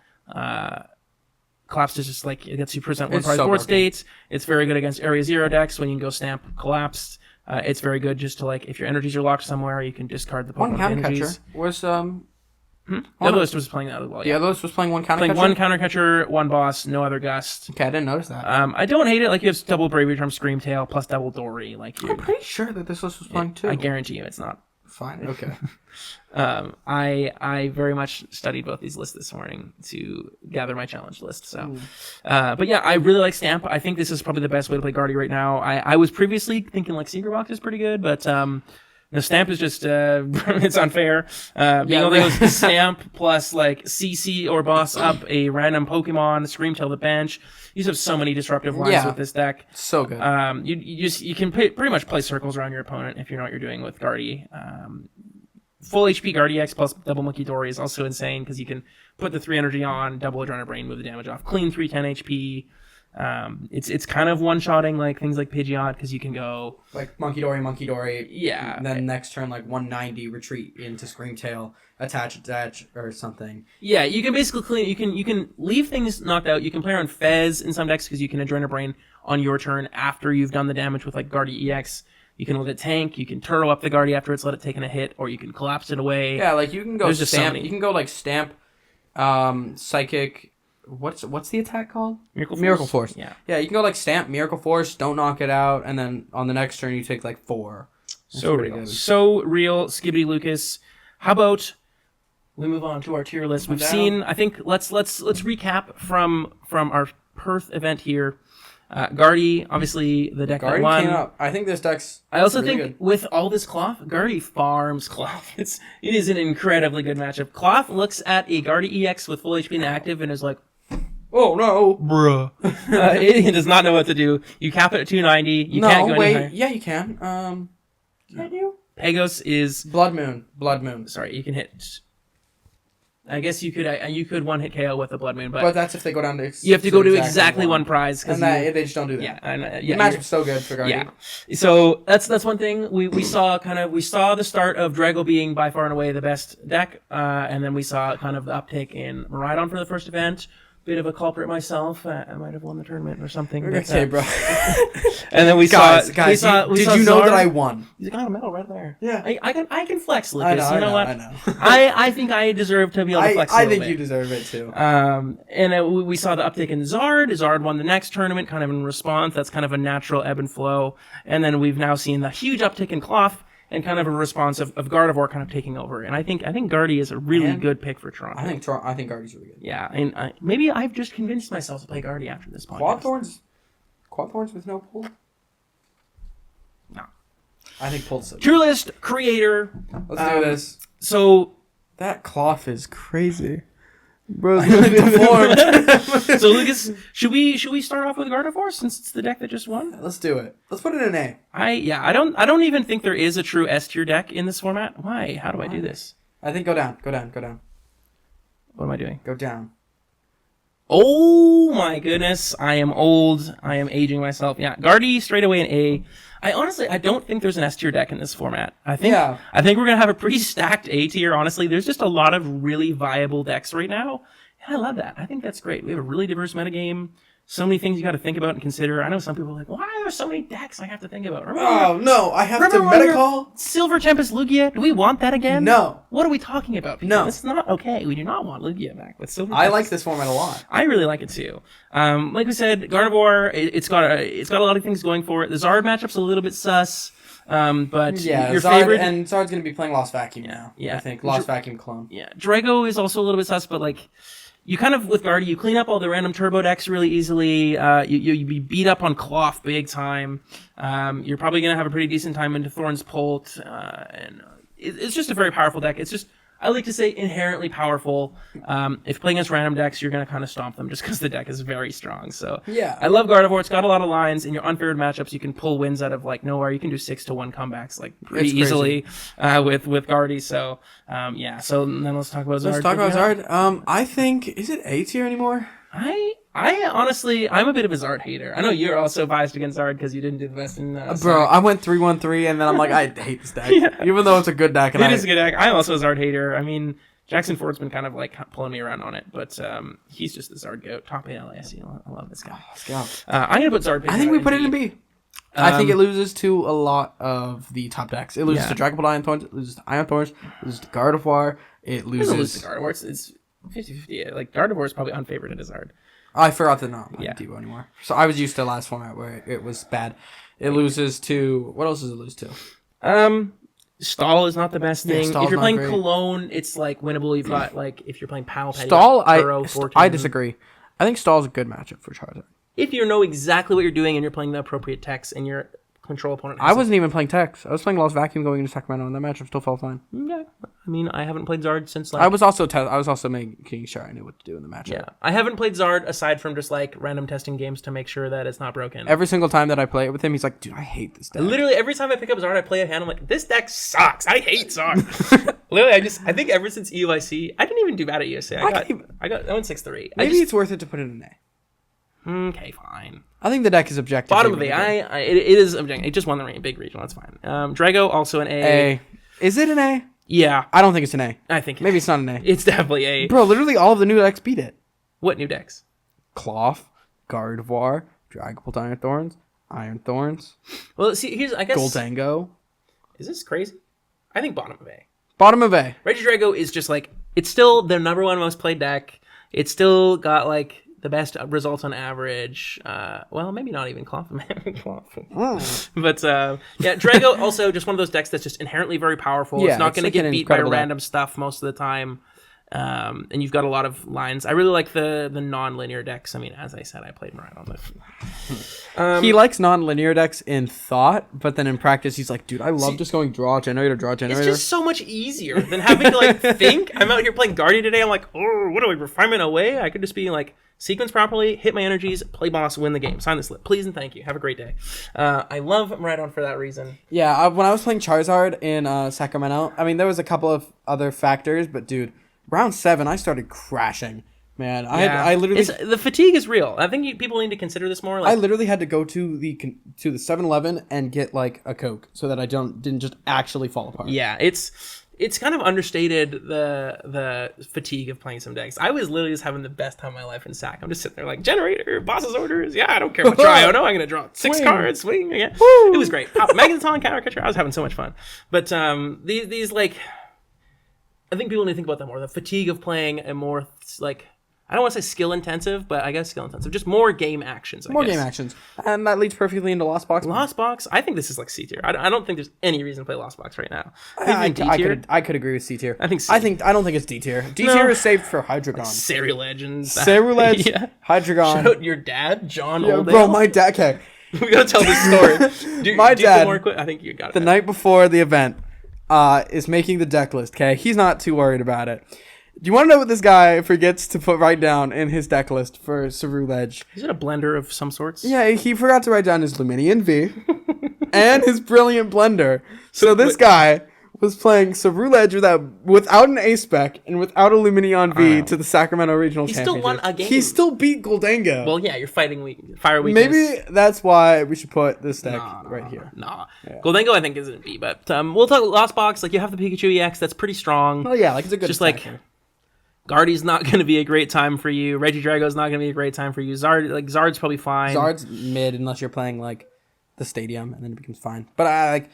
S1: Collapse is just like, it gets you present one prize board states. It's very good against Area 0 decks when you can go stamp Collapsed. It's very good just to, like, if your energies are locked somewhere, you can discard the Pokemon
S3: One counter
S1: energies.
S3: catcher was
S1: The other list was playing that as well.
S3: The other list was playing one counter
S1: playing
S3: catcher.
S1: one counter catcher, one boss, no other gust.
S3: Okay, I didn't notice that.
S1: I don't hate it. Like, you have double Bravery Charm, Screamtail, plus double Dory. Like,
S3: I'm pretty sure that this list was playing too.
S1: I guarantee you, it's not.
S3: Fine. Okay.
S1: I very much studied both these lists this morning to gather my challenge list. So, but yeah, I really like Stamp. I think this is probably the best way to play Guardy right now. I was previously thinking like Secret Box is pretty good, but the Stamp is just it's unfair. Being able to go Stamp plus like CC or boss up a random Pokemon, Screamtail the bench. You just have so many disruptive lines with this deck.
S3: So good.
S1: You can pretty much play circles around your opponent if you know what you're doing with Guardy. Full HP Guardy X plus double Monkey Dory is also insane because you can put the 3 energy on, double Adrenaline Brain, move the damage off, clean 310 HP. It's kind of one-shotting like things like Pidgeot because you can go
S3: like Monkey Dory.
S1: Yeah.
S3: And then next turn like 190 retreat into Screamtail, attach or something.
S1: Yeah, you can basically clean. You can leave things knocked out. You can play around Fez in some decks because you can Adrenaline Brain on your turn after you've done the damage with like Guardy EX. You can let it tank. You can turtle up the Guardy after it's let it taken a hit, or you can collapse it away.
S3: Yeah, like you can go
S1: There's
S3: Stamp.
S1: So
S3: you can go like Stamp, Psychic. What's the attack called?
S1: Miracle Force.
S3: Yeah, you can go like Stamp, Miracle Force, don't knock it out, and then on the next turn you take like 4. That's
S1: so real, so real. Skibbity Lucas. How about we move on to our tier list? We've seen. I think let's recap from our Perth event here. Guardy, obviously the deck that won.
S3: Came up. I think this deck's.
S1: I also
S3: really
S1: think
S3: good.
S1: with all this Cloth, Guardy farms Cloth. It is an incredibly good matchup. Cloth looks at a Guardy EX with full HP and active and is like,
S3: oh no,
S1: bruh. It does not know what to do. You cap it at 290. You can't go any higher.
S3: Yeah, you can. Can you?
S1: Pagos is
S3: Blood Moon.
S1: Sorry, you can hit. I guess you could one hit KO with a Blood Moon,
S3: but that's if they go down to.
S1: You have to go to exactly one prize,
S3: and they just don't do that.
S1: Yeah,
S3: the matchup's so good for Guardian.
S1: Yeah, so that's one thing we saw. We saw the start of Drago being by far and away the best deck, and then we saw kind of the uptick in Miraidon for the first event. Bit of a culprit myself. I might have won the tournament or something.
S3: Okay, bro.
S1: And then we
S3: guys,
S1: saw.
S3: Did you know that I won?
S1: You got a medal right there.
S3: Yeah.
S1: I can flex, Lucas. You know what?
S3: I know.
S1: I think I deserve to be able to flex.
S3: I think you deserve it too.
S1: And we saw the uptick in Zard. Zard won the next tournament, kind of in response. That's kind of a natural ebb and flow. And then we've now seen the huge uptick in Cloth. And kind of a response of Gardevoir kind of taking over, and I think Guardy is a really good pick for Toronto.
S3: I think Guardy's really good.
S1: Yeah, and maybe I've just convinced myself to play Guardy after this podcast.
S3: Quad Thorns with no pull.
S1: No,
S3: I think pull's so.
S1: Tier list creator.
S3: Let's do this.
S1: So
S3: that Cloth is crazy. Bro's really deformed.
S1: So Lucas, should we start off with Gardevoir since it's the deck that just won?
S3: Let's do it. Let's put it in A.
S1: I don't even think there is a true S tier deck in this format. Why? How do I do this?
S3: I think go down.
S1: What am I doing?
S3: Go down.
S1: Oh my goodness, I am old. I am aging myself. Yeah, Guardy straight away an A. I don't think there's an S tier deck in this format. I think we're gonna have a pretty stacked A tier. Honestly, there's just a lot of really viable decks right now, and I love that. I think that's great. We have a really diverse metagame. So many things you got to think about and consider. I know some people are like, why are there so many decks I have to think about?
S3: No, I have to Metacall?
S1: Silver Tempest Lugia? Do we want that again?
S3: No.
S1: What are we talking about? People? No. It's not okay. We do not want Lugia back with Silver Tempest.
S3: I like this format a lot.
S1: I really like it too. Like we said, Gardevoir, it's got a lot of things going for it. The Zard matchup's a little bit sus. But your favorite...
S3: And Zard's going to be playing Lost Vacuum now.
S1: Yeah.
S3: I think. Lost Vacuum clone.
S1: Yeah. Drago is also a little bit sus, but like... You kind of, with Guardy, you clean up all the random turbo decks really easily. You be beat up on Cloth big time. You're probably going to have a pretty decent time into Thorns Polt. And it's just a very powerful deck. It's just I like to say inherently powerful. If playing against random decks, you're going to kind of stomp them just because the deck is very strong. So
S3: Yeah.
S1: I love Gardevoir. It's got a lot of lines. In your unfavored matchups, you can pull wins out of like nowhere. You can do 6-1 comebacks like pretty easily with Guardy. So yeah. So then let's talk about Zard.
S3: Let's talk about Zard. I think, is it A tier anymore?
S1: I honestly, I'm a bit of a Zard hater. I know you're also biased against Zard because you didn't do the best in.
S3: Bro, I went 3-1-3, and then I'm like, I hate this deck, even though it's a good deck. And
S1: It is a good deck. I'm also a Zard hater. I mean, Jackson Ford's been kind of like pulling me around on it, but he's just the Zard goat. Top ALASE. I love this guy.
S3: Let's go.
S1: I'm gonna put Zard.
S3: I think we put it in B. I think it loses to a lot of the top decks. It loses to Dragon Ball Iron Thorns. It loses to Iron Thorns. It loses to Gardevoir. It loses
S1: to Gardevoir. It's 50-50. Like Gardevoir is probably unfavored in his Zard.
S3: I forgot they're not playing Devo anymore. So I was used to the last format where it was bad. It loses to... What else does it lose to?
S1: Stall is not the best thing.
S3: Stall's
S1: If you're
S3: not
S1: playing
S3: great.
S1: Cologne, it's like winnable. You've got like if you're playing Pal,
S3: Stall,
S1: Turo,
S3: I disagree. I think Stall's a good matchup for Charizard.
S1: If you know exactly what you're doing and you're playing the appropriate techs and your control opponent,
S3: I wasn't even playing Tex. I was playing Lost Vacuum going into Sacramento, and that matchup still felt fine.
S1: Yeah, I mean, I haven't played Zard since like.
S3: I was also making sure I knew what to do in the matchup.
S1: Yeah, I haven't played Zard aside from just like random testing games to make sure that it's not broken.
S3: Every single time that I play it with him, he's like, "Dude, I hate this deck."
S1: Literally every time I pick up Zard, I play a hand. I'm like, this deck sucks. I hate Zard. Literally, I think ever since EUIC, I didn't even do bad at USC. I went 6-3.
S3: Maybe it's worth it to put it in A.
S1: Okay, fine.
S3: I think the deck is objective.
S1: Bottom of A. It is objective. It just won the big regional. That's fine. Drago also an A.
S3: A. Is it an A?
S1: Yeah,
S3: I don't think it's an A.
S1: I think
S3: Maybe it's not an A.
S1: it's definitely A.
S3: Bro, literally all of the new decks beat it.
S1: What new decks?
S3: Cloth, Gardevoir, Dragon Ball Iron Thorns,
S1: Well, see, here's I guess.
S3: Gholdengo.
S1: Is this crazy? I think bottom of A.
S3: Bottom of A.
S1: Regidrago is just like it's still the number one most played deck. It's still got like the best results on average. Well, maybe not even Cloth. But yeah, Drago also just one of those decks that's just inherently very powerful.
S3: Yeah,
S1: it's not
S3: it's
S1: going
S3: like
S1: to get
S3: an
S1: beat by
S3: incredible
S1: random stuff most of the time. And you've got a lot of lines. I really like the non-linear decks. I mean, as I said, I played Marat on this.
S3: He likes non-linear decks in thought, but then in practice, he's like, dude, I love just going draw generator.
S1: It's just so much easier than having to like think. I'm out here playing Guardian today. I'm like, oh, what do I refinement away? I could just be like, sequence properly, hit my energies, play boss, win the game. Sign the slip, please and thank you. Have a great day. I love Maradon for that reason.
S3: Yeah, when I was playing Charizard in Sacramento, I mean, there was a couple of other factors, but dude, round 7, I started crashing. Man, I literally
S1: the fatigue is real. I think people need to consider this more. Like,
S3: I literally had to go to the 7-Eleven and get like a Coke so that I didn't just actually fall apart.
S1: Yeah, it's kind of understated the fatigue of playing some decks. I was literally just having the best time of my life in Sac. I'm just sitting there like generator, boss's orders. Yeah, I don't care what try. Oh no, I'm gonna draw 6 cards, swing. Yeah, it was great. Megaton counter catcher. I was having so much fun. But these like, I think people need to think about that more. The fatigue of playing a more like. I don't want to say skill intensive, but I guess skill intensive. Just more game actions.
S3: More game actions. And that leads perfectly into Lost Box.
S1: Lost Box, I think this is like C tier. I don't think there's any reason to play Lost Box right now.
S3: I could agree with C tier.
S1: I think C.
S3: I don't think it's D tier. D tier is saved for Hydreigon.
S1: Seri Legends.
S3: Seri Legends. Yeah. Hydreigon.
S1: Shout out your dad, John Oldale.
S3: Bro, my dad. Okay.
S1: We gotta tell this story.
S3: My dad.
S1: More quick? I think you got it.
S3: The night before the event, is making the deck list. Okay, he's not too worried about it. Do you want to know what this guy forgets to write down in his deck list for Saru Ledge?
S1: Is it a blender of some sorts?
S3: Yeah, he forgot to write down his Luminion V and his Brilliant Blender. So this guy was playing Saru Ledge without an A spec and without a Luminion V to the Sacramento Regional Championship.
S1: He still won a game.
S3: He still beat Gholdengo.
S1: Well, yeah, you're fighting fire weakness.
S3: Maybe that's why we should put this deck right here.
S1: Nah. Yeah. Gholdengo, I think, isn't B, but we'll talk Lost Box. Like, you have the Pikachu EX. That's pretty strong.
S3: Oh, yeah, like it's a good
S1: just
S3: attacker.
S1: Like Guardy's not going to be a great time for you. Regidrago's not going to be a great time for you. Zard's probably fine.
S3: Zard's mid unless you're playing like the stadium, and then it becomes fine. But I like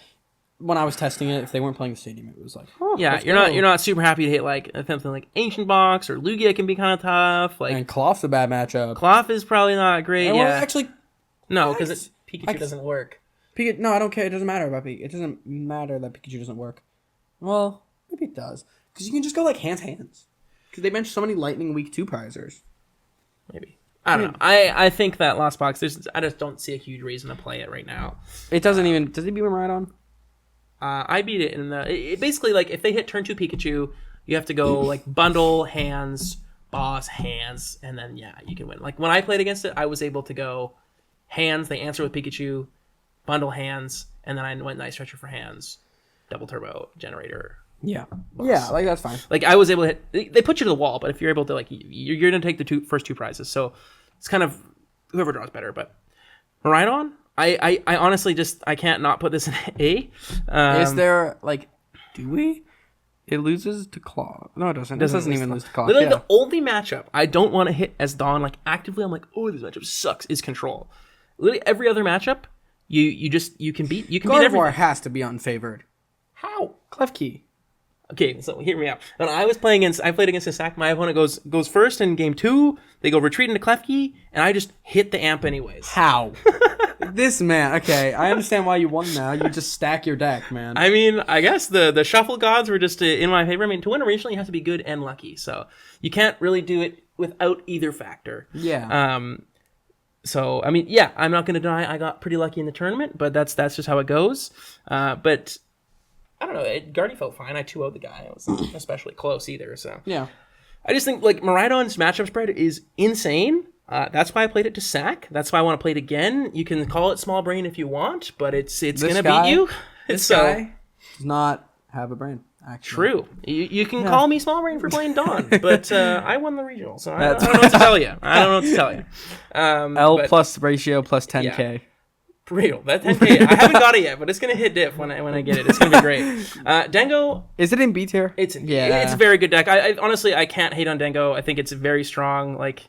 S3: when I was testing it, if they weren't playing the stadium, it was like,
S1: yeah, you're not super happy to hit like something like Ancient Box or Lugia can be kind of tough. Like,
S3: and Cloth's a bad matchup.
S1: Cloth is probably not great.
S3: And
S1: yeah,
S3: actually,
S1: no, because Pikachu doesn't work.
S3: No, I don't care. It doesn't matter about Pikachu. It doesn't matter that Pikachu doesn't work. Well, maybe it does because you can just go like hands. Because they bench so many Lightning Week 2 prizers.
S1: Maybe. I don't know. I think that Lost Box, I just don't see a huge reason to play it right now.
S3: It doesn't even... Does it beat Maradon?
S1: I beat it in the... It basically, like, if they hit turn 2 Pikachu, You have to go like bundle, hands, boss, hands, and then you can win. Like when I played against it, I was able to go hands, they answer with Pikachu, bundle hands, and then I went Night Stretcher for hands, double turbo, generator.
S3: Yeah.
S1: Boss.
S3: Yeah, like that's fine.
S1: Like I was able to hit, they put you to the wall, but if you're able to like, you're going to take the first two prizes. So it's kind of whoever draws better, but Miraidon, I honestly I can't not put this in A.
S3: Is there like, do we? It loses to Claw. No, it doesn't. It doesn't even lose to Claw.
S1: Literally, the only matchup I don't want to hit as Dawn, like actively, I'm like, oh, this matchup sucks, is Control. Literally every other matchup, you can beat
S3: Gardevoir
S1: everything.
S3: has to be unfavored.
S1: How?
S3: Klefki.
S1: Okay, so hear me out. When I played against a Sac, my opponent goes first in game 2. They go retreat into Klefki, and I just hit the amp anyways.
S3: How? This man. Okay, I understand why you won now. You just stack your deck, man.
S1: I mean, I guess the shuffle gods were just in my favor. I mean, to win a regional, you have to be good and lucky, so you can't really do it without either factor.
S3: Yeah.
S1: So I mean, yeah, I'm not going to deny I got pretty lucky in the tournament, but that's just how it goes. But I don't know. Guardy felt fine. I 2-0'd the guy. It wasn't especially close either. So
S3: Yeah.
S1: I just think like Miraidon's matchup spread is insane. That's why I played it to Sac. That's why I want to play it again. You can call it small brain if you want, but it's gonna beat you.
S3: This guy does not have a brain. Actually.
S1: True. You can call me small brain for playing Dawn, but I won the regional, so I don't know what to tell you.
S3: L plus ratio plus 10K.
S1: Yeah. Real. That 10K, I haven't got it yet, but it's gonna hit diff when I get it. It's gonna be great. Dengo.
S3: Is it in B tier?
S1: It's a very good deck. I honestly I can't hate on Dengo. I think it's very strong. Like,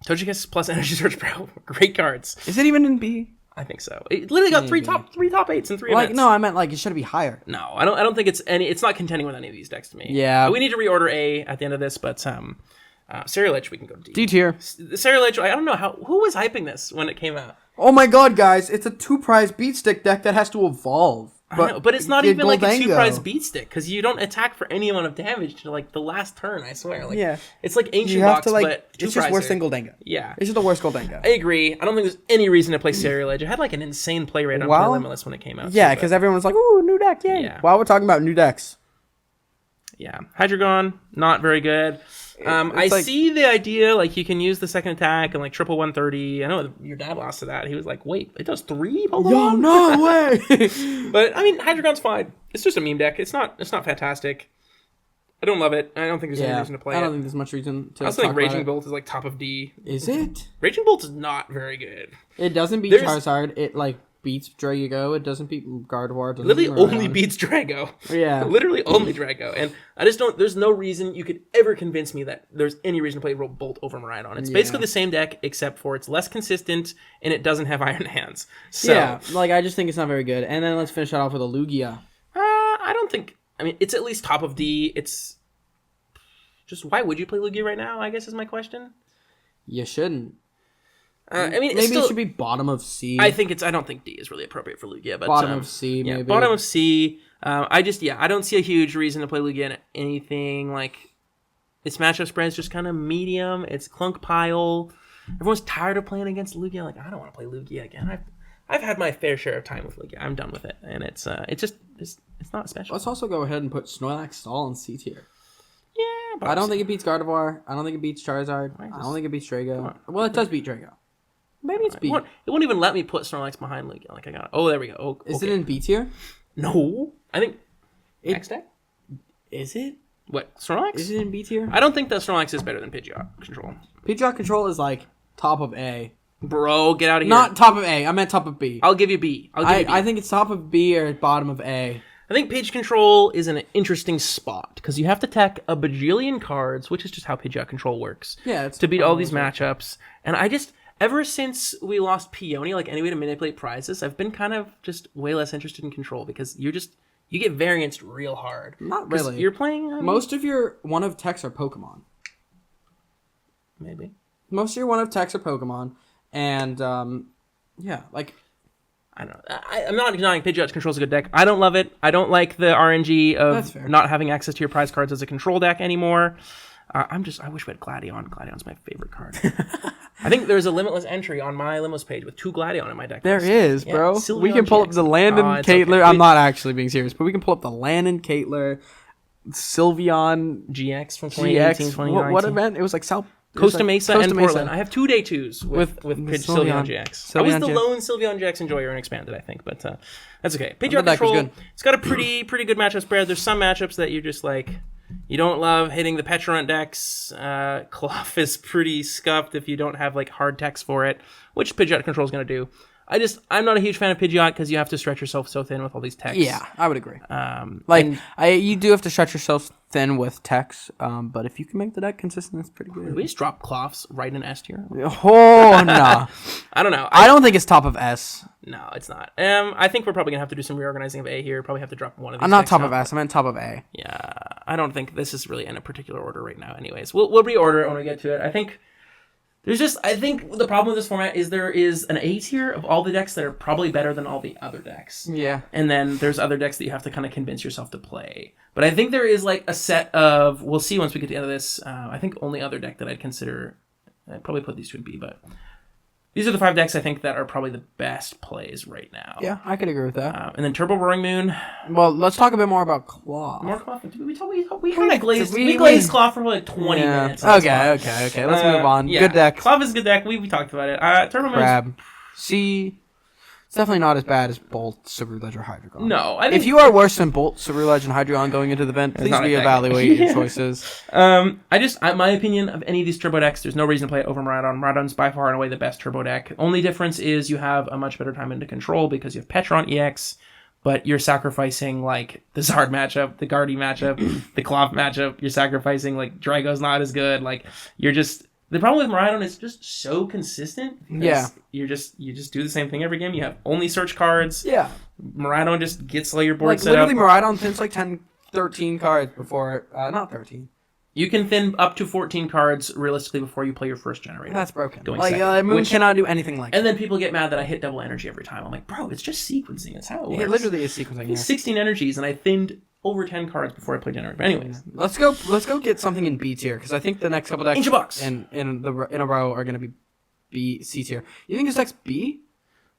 S1: Togekiss plus Energy Surge Pro, great cards.
S3: Is it even in B?
S1: I think so. It literally got three top 8s in 3
S3: Like
S1: events.
S3: no, I meant like it should be higher.
S1: No, I don't think it's not contending with any of these decks to me.
S3: Yeah.
S1: We need to reorder A at the end of this, but Cerealich we can go to D.
S3: D tier.
S1: Cerealich, I don't know who was hyping this when it came out.
S3: Oh my god, guys! It's a 2-prize beat stick deck that has to evolve.
S1: But it's not even like a
S3: Gholdengo.
S1: 2-prize beat stick because you don't attack for any amount of damage to like the last turn. I swear. Like,
S3: Yeah.
S1: It's like Ancient
S3: You have
S1: Box,
S3: to like.
S1: but
S3: It's just worse than
S1: two-prizer.
S3: Gholdengo.
S1: Yeah.
S3: It's just the worst Gholdengo.
S1: I agree. I don't think there's any reason to play Cerealich. It had like an insane play rate on
S3: Well,
S1: Limitless when it came out.
S3: Yeah,
S1: too,
S3: because everyone's like, "Ooh, new deck, yay!"
S1: Yeah.
S3: While we're talking about new decks,
S1: yeah, Hydreigon, not very good. I
S3: like-
S1: see the idea, like you can use the second attack and like triple 130. I know your dad lost to that. He was like, "Wait, it does 3 Pokemon?"
S3: yo, no way.
S1: But I mean, Hydreigon's fine. It's just a meme deck. It's not fantastic. I don't love it. I don't think there's any reason to play
S3: I don't
S1: it.
S3: think there's much reason to.
S1: I also think
S3: talk about
S1: Raging
S3: it.
S1: Bolt is like top of D.
S3: Is it?
S1: Raging Bolt is not very good.
S3: It doesn't beat
S1: There's-
S3: Charizard. It like beats Drago. It doesn't beat Gardevoir. Doesn't
S1: Literally
S3: beat
S1: only
S3: Miraidon.
S1: beats Drago.
S3: Yeah.
S1: Literally only Drago. And I just don't, there's no reason you could ever convince me that there's any reason to play Bolt over Miraidon. It's basically the same deck, except for it's less consistent and it doesn't have Iron Hands. So,
S3: Yeah, like I just think it's not very good. And then let's finish that off with a Lugia.
S1: I don't think, I mean, it's at least top of D. It's just, why would you play Lugia right now, I guess is my question.
S3: You shouldn't.
S1: I mean,
S3: Maybe
S1: it's still,
S3: it should be bottom of C.
S1: I don't think D is really appropriate for Lugia, but
S3: Bottom of C,
S1: yeah,
S3: maybe.
S1: bottom of C. I don't see a huge reason to play Lugia in anything. Like, its matchup spread is just kind of medium. It's clunk pile. Everyone's tired of playing against Lugia. Like, I don't want to play Lugia again. I've had my fair share of time with Lugia. I'm done with it, and it's not special.
S3: Let's also go ahead and put Snorlax Stall in C tier.
S1: Yeah, but
S3: I don't think it beats Gardevoir. I don't think it beats Charizard. I don't think it beats Drago. Well, it does beat Drago. Maybe it's B.
S1: It won't even let me put Snorlax behind Lugia. Like, I got. Oh, there we go. Oh,
S3: Is
S1: okay.
S3: it in B tier?
S1: No, I think next deck.
S3: Is it?
S1: What, Snorlax?
S3: Is it in B tier?
S1: I don't think that Snorlax is better than Pidgeot Control.
S3: Pidgeot Control is like top of A.
S1: Bro, get out of here.
S3: Not top of A. I meant top of B.
S1: I'll give you B.
S3: I think it's top of B or bottom of A.
S1: I think Pidge Control is an interesting spot because you have to attack a bajillion cards, which is just how Pidgeot Control works.
S3: Yeah, it's
S1: to beat all these matchups. And I just, ever since we lost Peony, like any way to manipulate prizes, I've been kind of just way less interested in Control because you get varianced real hard.
S3: Not
S1: 'Cause
S3: really.
S1: You're playing
S3: Most of your one of techs are Pokemon.
S1: maybe.
S3: Most of your one of techs are Pokemon, and yeah, like
S1: I don't know. I'm not denying Pidgeot Control is a good deck. I don't love it. I don't like the RNG
S3: That's
S1: of
S3: fair.
S1: not having access to your prize cards as a control deck anymore. I wish we had Gladion. Gladion's my favorite card. I think there's a limitless entry on my limos page with 2 Gladion in my deck.
S3: there is,
S1: Yeah,
S3: bro.
S1: Sylveon
S3: We can pull up
S1: GX.
S3: the Landen
S1: Oh, it's
S3: Caitler.
S1: okay.
S3: I'm not actually being serious, but we can pull up the Landen Caitler Sylveon
S1: GX from 2018, 2019.
S3: What event? It was like
S1: Costa Mesa
S3: Costa
S1: and
S3: Mesa.
S1: Portland. I have 2-day 2s with Sylveon GX. I was the lone Sylveon GX enjoyer in Expanded, I think, but that's okay. Pidgeot Control, it's got a pretty good matchup spread. There's some matchups that you're just like, you don't love hitting the Petrant decks. Clough is pretty scuffed if you don't have like hard techs for it, which Pidgeot Control is going to do. I'm not a huge fan of Pidgeot because you have to stretch yourself so thin with all these techs.
S3: Yeah, I would agree. You do have to stretch yourself thin with techs, but if you can make the deck consistent, it's pretty good.
S1: Did we just drop Cloughs right in S tier?
S3: Oh, no.
S1: I don't know.
S3: I don't think it's top of S.
S1: No, it's not. I think we're probably going to have to do some reorganizing of A here. Probably have to drop one of these.
S3: I'm not top of S. I meant top of A.
S1: Yeah, I don't think this is really in a particular order right now anyways. We'll reorder it when we get to it. I think the problem with this format is there is an A tier of all the decks that are probably better than all the other decks.
S3: Yeah.
S1: And then there's other decks that you have to kind of convince yourself to play. But I think there is like a set of, we'll see once we get to the end of this, I think only other deck that I'd consider, I'd probably put these two in B, but these are the 5 decks I think that are probably the best plays right now.
S3: Yeah, I could agree with that.
S1: And then Turbo Roaring Moon.
S3: Well, let's talk a bit more about Claw.
S1: More Claw? We kind of glazed Claw for like 20 minutes.
S3: Okay. Let's move on.
S1: Yeah.
S3: Good deck.
S1: Claw is a good deck. We talked about it. Turbo Moon.
S3: Crab. C. It's definitely not as bad as Bolt, Ceruledge, or Hydreigon.
S1: No, I think
S3: if you are worse than Bolt, Ceruledge, and Hydreigon going into the event, please reevaluate your choices.
S1: My opinion of any of these turbo decks, there's no reason to play it over Miraidon. Miraidon's by far and away the best turbo deck. Only difference is you have a much better time into control because you have Petrant EX, but you're sacrificing like the Zard matchup, the Guardy matchup, the Clough matchup. You're sacrificing like Drago's not as good. Like you're just. The problem with Miraidon is just so consistent.
S3: Yeah.
S1: You just do the same thing every game. You have only search cards.
S3: Yeah.
S1: Miraidon just gets all your board set
S3: literally,
S1: up.
S3: Miraidon thinks like 10, 13 cards before... not 13.
S1: You can thin up to 14 cards realistically before you play your first generator.
S3: That's broken.
S1: Moon
S3: cannot do anything like that.
S1: And then people get mad that I hit double energy every time. I'm like, bro, it's just sequencing. That's how it works.
S3: It literally is sequencing.
S1: 16 energies, and I thinned over 10 cards before I play generator. But anyways,
S3: let's go get something in B tier because I think the next couple decks
S1: Ancient Box
S3: in a row are going to be C tier. You think this deck's B?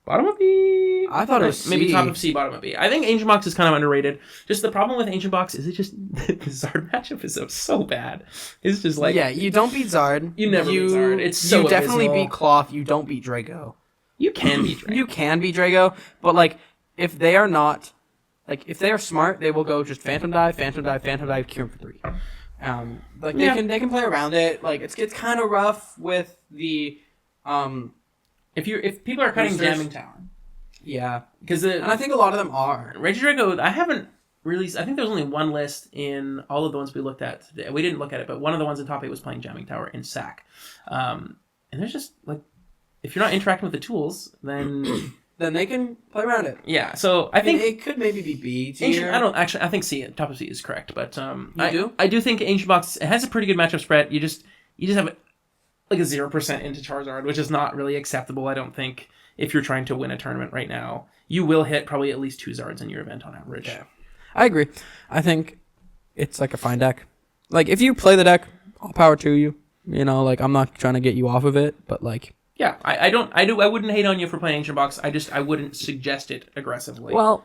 S1: Bottom of B?
S3: I thought it was C.
S1: Maybe top of C, bottom of B. I think Ancient Box is kind of underrated. Just the problem with Ancient Box is it just the Zard matchup is so bad. It's just like
S3: you don't beat Zard.
S1: You never beat Zard. It's so
S3: you definitely
S1: abysmal.
S3: beat Clough. You don't beat Drago.
S1: You can beat Drago.
S3: You can beat Drago, but like if they are not. Like, if they are smart, they will go just Phantom Dive, Cure him for 3. They can play around it. Like, it's kind of rough with the,
S1: if people are cutting Jamming Tower.
S3: Yeah.
S1: And
S3: I think a lot of them are.
S1: Regidrago, I haven't released, I think there's only one list in all of the ones we looked at today. We didn't look at it, but one of the ones in top 8 was playing Jamming Tower in Sac. And there's just, like, if you're not interacting with the tools, then...
S3: Then they can play around it.
S1: Yeah, so I think
S3: it could maybe be B tier.
S1: I think C, top of C is correct, but
S3: do?
S1: I do think Ancient Box it has a pretty good matchup spread. You just have like a 0% into Charizard, which is not really acceptable. I don't think if you're trying to win a tournament right now, you will hit probably at least 2 Zards in your event on average.
S3: Yeah. I agree. I think it's like a fine deck. Like if you play the deck, all power to you. You know, like I'm not trying to get you off of it, but like.
S1: Yeah, I wouldn't hate on you for playing Ancient Box. I wouldn't suggest it aggressively.
S3: Well,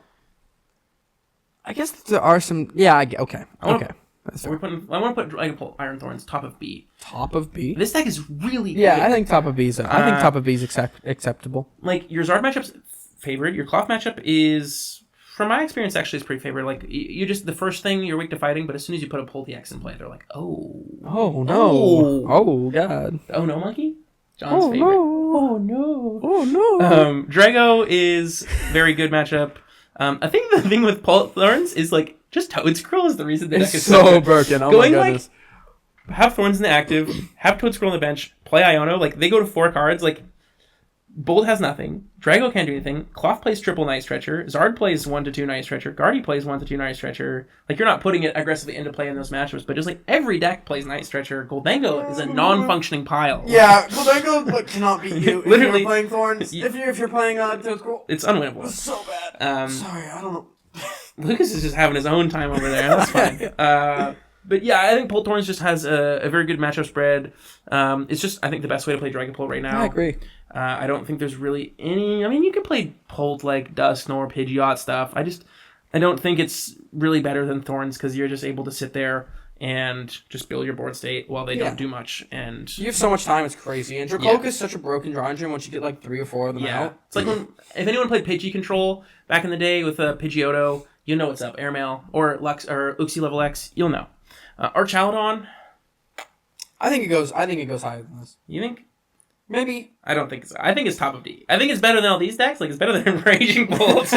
S3: I guess there are some. Yeah. Okay. That's fair.
S1: I want to put Iron Thorns top of B.
S3: Top of B.
S1: This deck is really good.
S3: Yeah, I think top of B is. I think top of B is acceptable.
S1: Like your Zard matchup's favored. Your Clough matchup is, from my experience, actually is pretty favored. Like you just the first thing you're weak to fighting, but as soon as you put a Pull DX in play, they're like, oh
S3: no, oh god,
S1: oh no, monkey. John's favorite.
S3: No. Oh no.
S1: Drago is very good matchup. I think the thing with Thorns is like just Toad Scroll is the reason the deck is
S3: so broken. Oh my goodness.
S1: Like, have Thorns in the active, have Toad Scroll on the bench, play Iono. Like they go to 4 cards. Like Bolt has nothing. Drago can't do anything. Clough plays triple Night Stretcher. Zard plays 1 to 2 Night Stretcher. Guardy plays 1 to 2 Night Stretcher. Like you're not putting it aggressively into play in those matchups, but just like every deck plays Night Stretcher. Gholdengo is a non-functioning pile.
S3: Yeah, Gholdengo cannot beat you
S1: Literally,
S3: if you're playing Thorns. If you're playing Toad Scroll,
S1: it's unwinnable.
S3: It's so bad. Sorry, I don't know.
S1: Lucas is just having his own time over there. That's fine. But yeah, I think Bolt Thorns just has a very good matchup spread. It's just, I think, the best way to play Dragonpult right now.
S3: I agree.
S1: I don't think there's really any... I mean, you could play Bolt like Dusknoir, Pidgeot stuff. I don't think it's really better than Thorns because you're just able to sit there and just build your board state while they don't do much. And
S3: You have so much time, it's crazy. And Dracoka is such a broken draw engine once you get like 3 or 4 of them out.
S1: It's like if anyone played Pidgey Control back in the day with Pidgeotto, you know what's up. Airmail or Lux or Uxie level X, you'll know. Archaludon,
S3: I think it goes higher than this.
S1: you think?
S3: Maybe.
S1: I don't think so. I think it's top of D. I think it's better than all these decks. Like, it's better than Raging Bolts.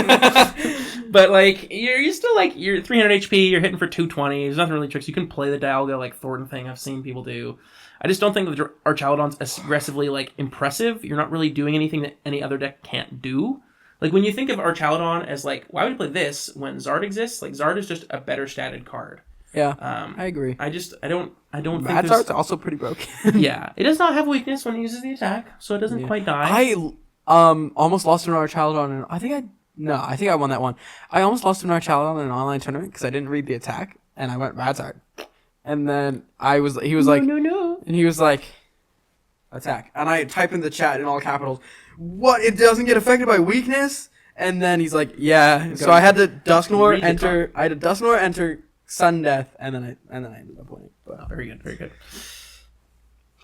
S1: But, like, you're still, like, you're 300 HP, you're hitting for 220. There's nothing really tricks. You can play the Dialga, like, Thornton thing I've seen people do. I just don't think that Archaludon's aggressively, like, impressive. You're not really doing anything that any other deck can't do. Like, when you think of Archaludon as, like, why would you play this when Zard exists? Like, Zard is just a better statted card.
S3: Yeah, I agree.
S1: I don't think
S3: Madzard's also pretty broken.
S1: Yeah, it does not have weakness when it uses the attack, so it doesn't quite die.
S3: I almost lost an Archaludon, and I think I won that one. I almost lost an Archaludon in an online tournament because I didn't read the attack, and I went Madzard. And then he was like, attack. And I type in the chat in all capitals, what, it doesn't get affected by weakness? And then he's like, yeah. So I had the Dusknoir enter Sudden Death, and then I ended up winning. But
S1: Very good, very good.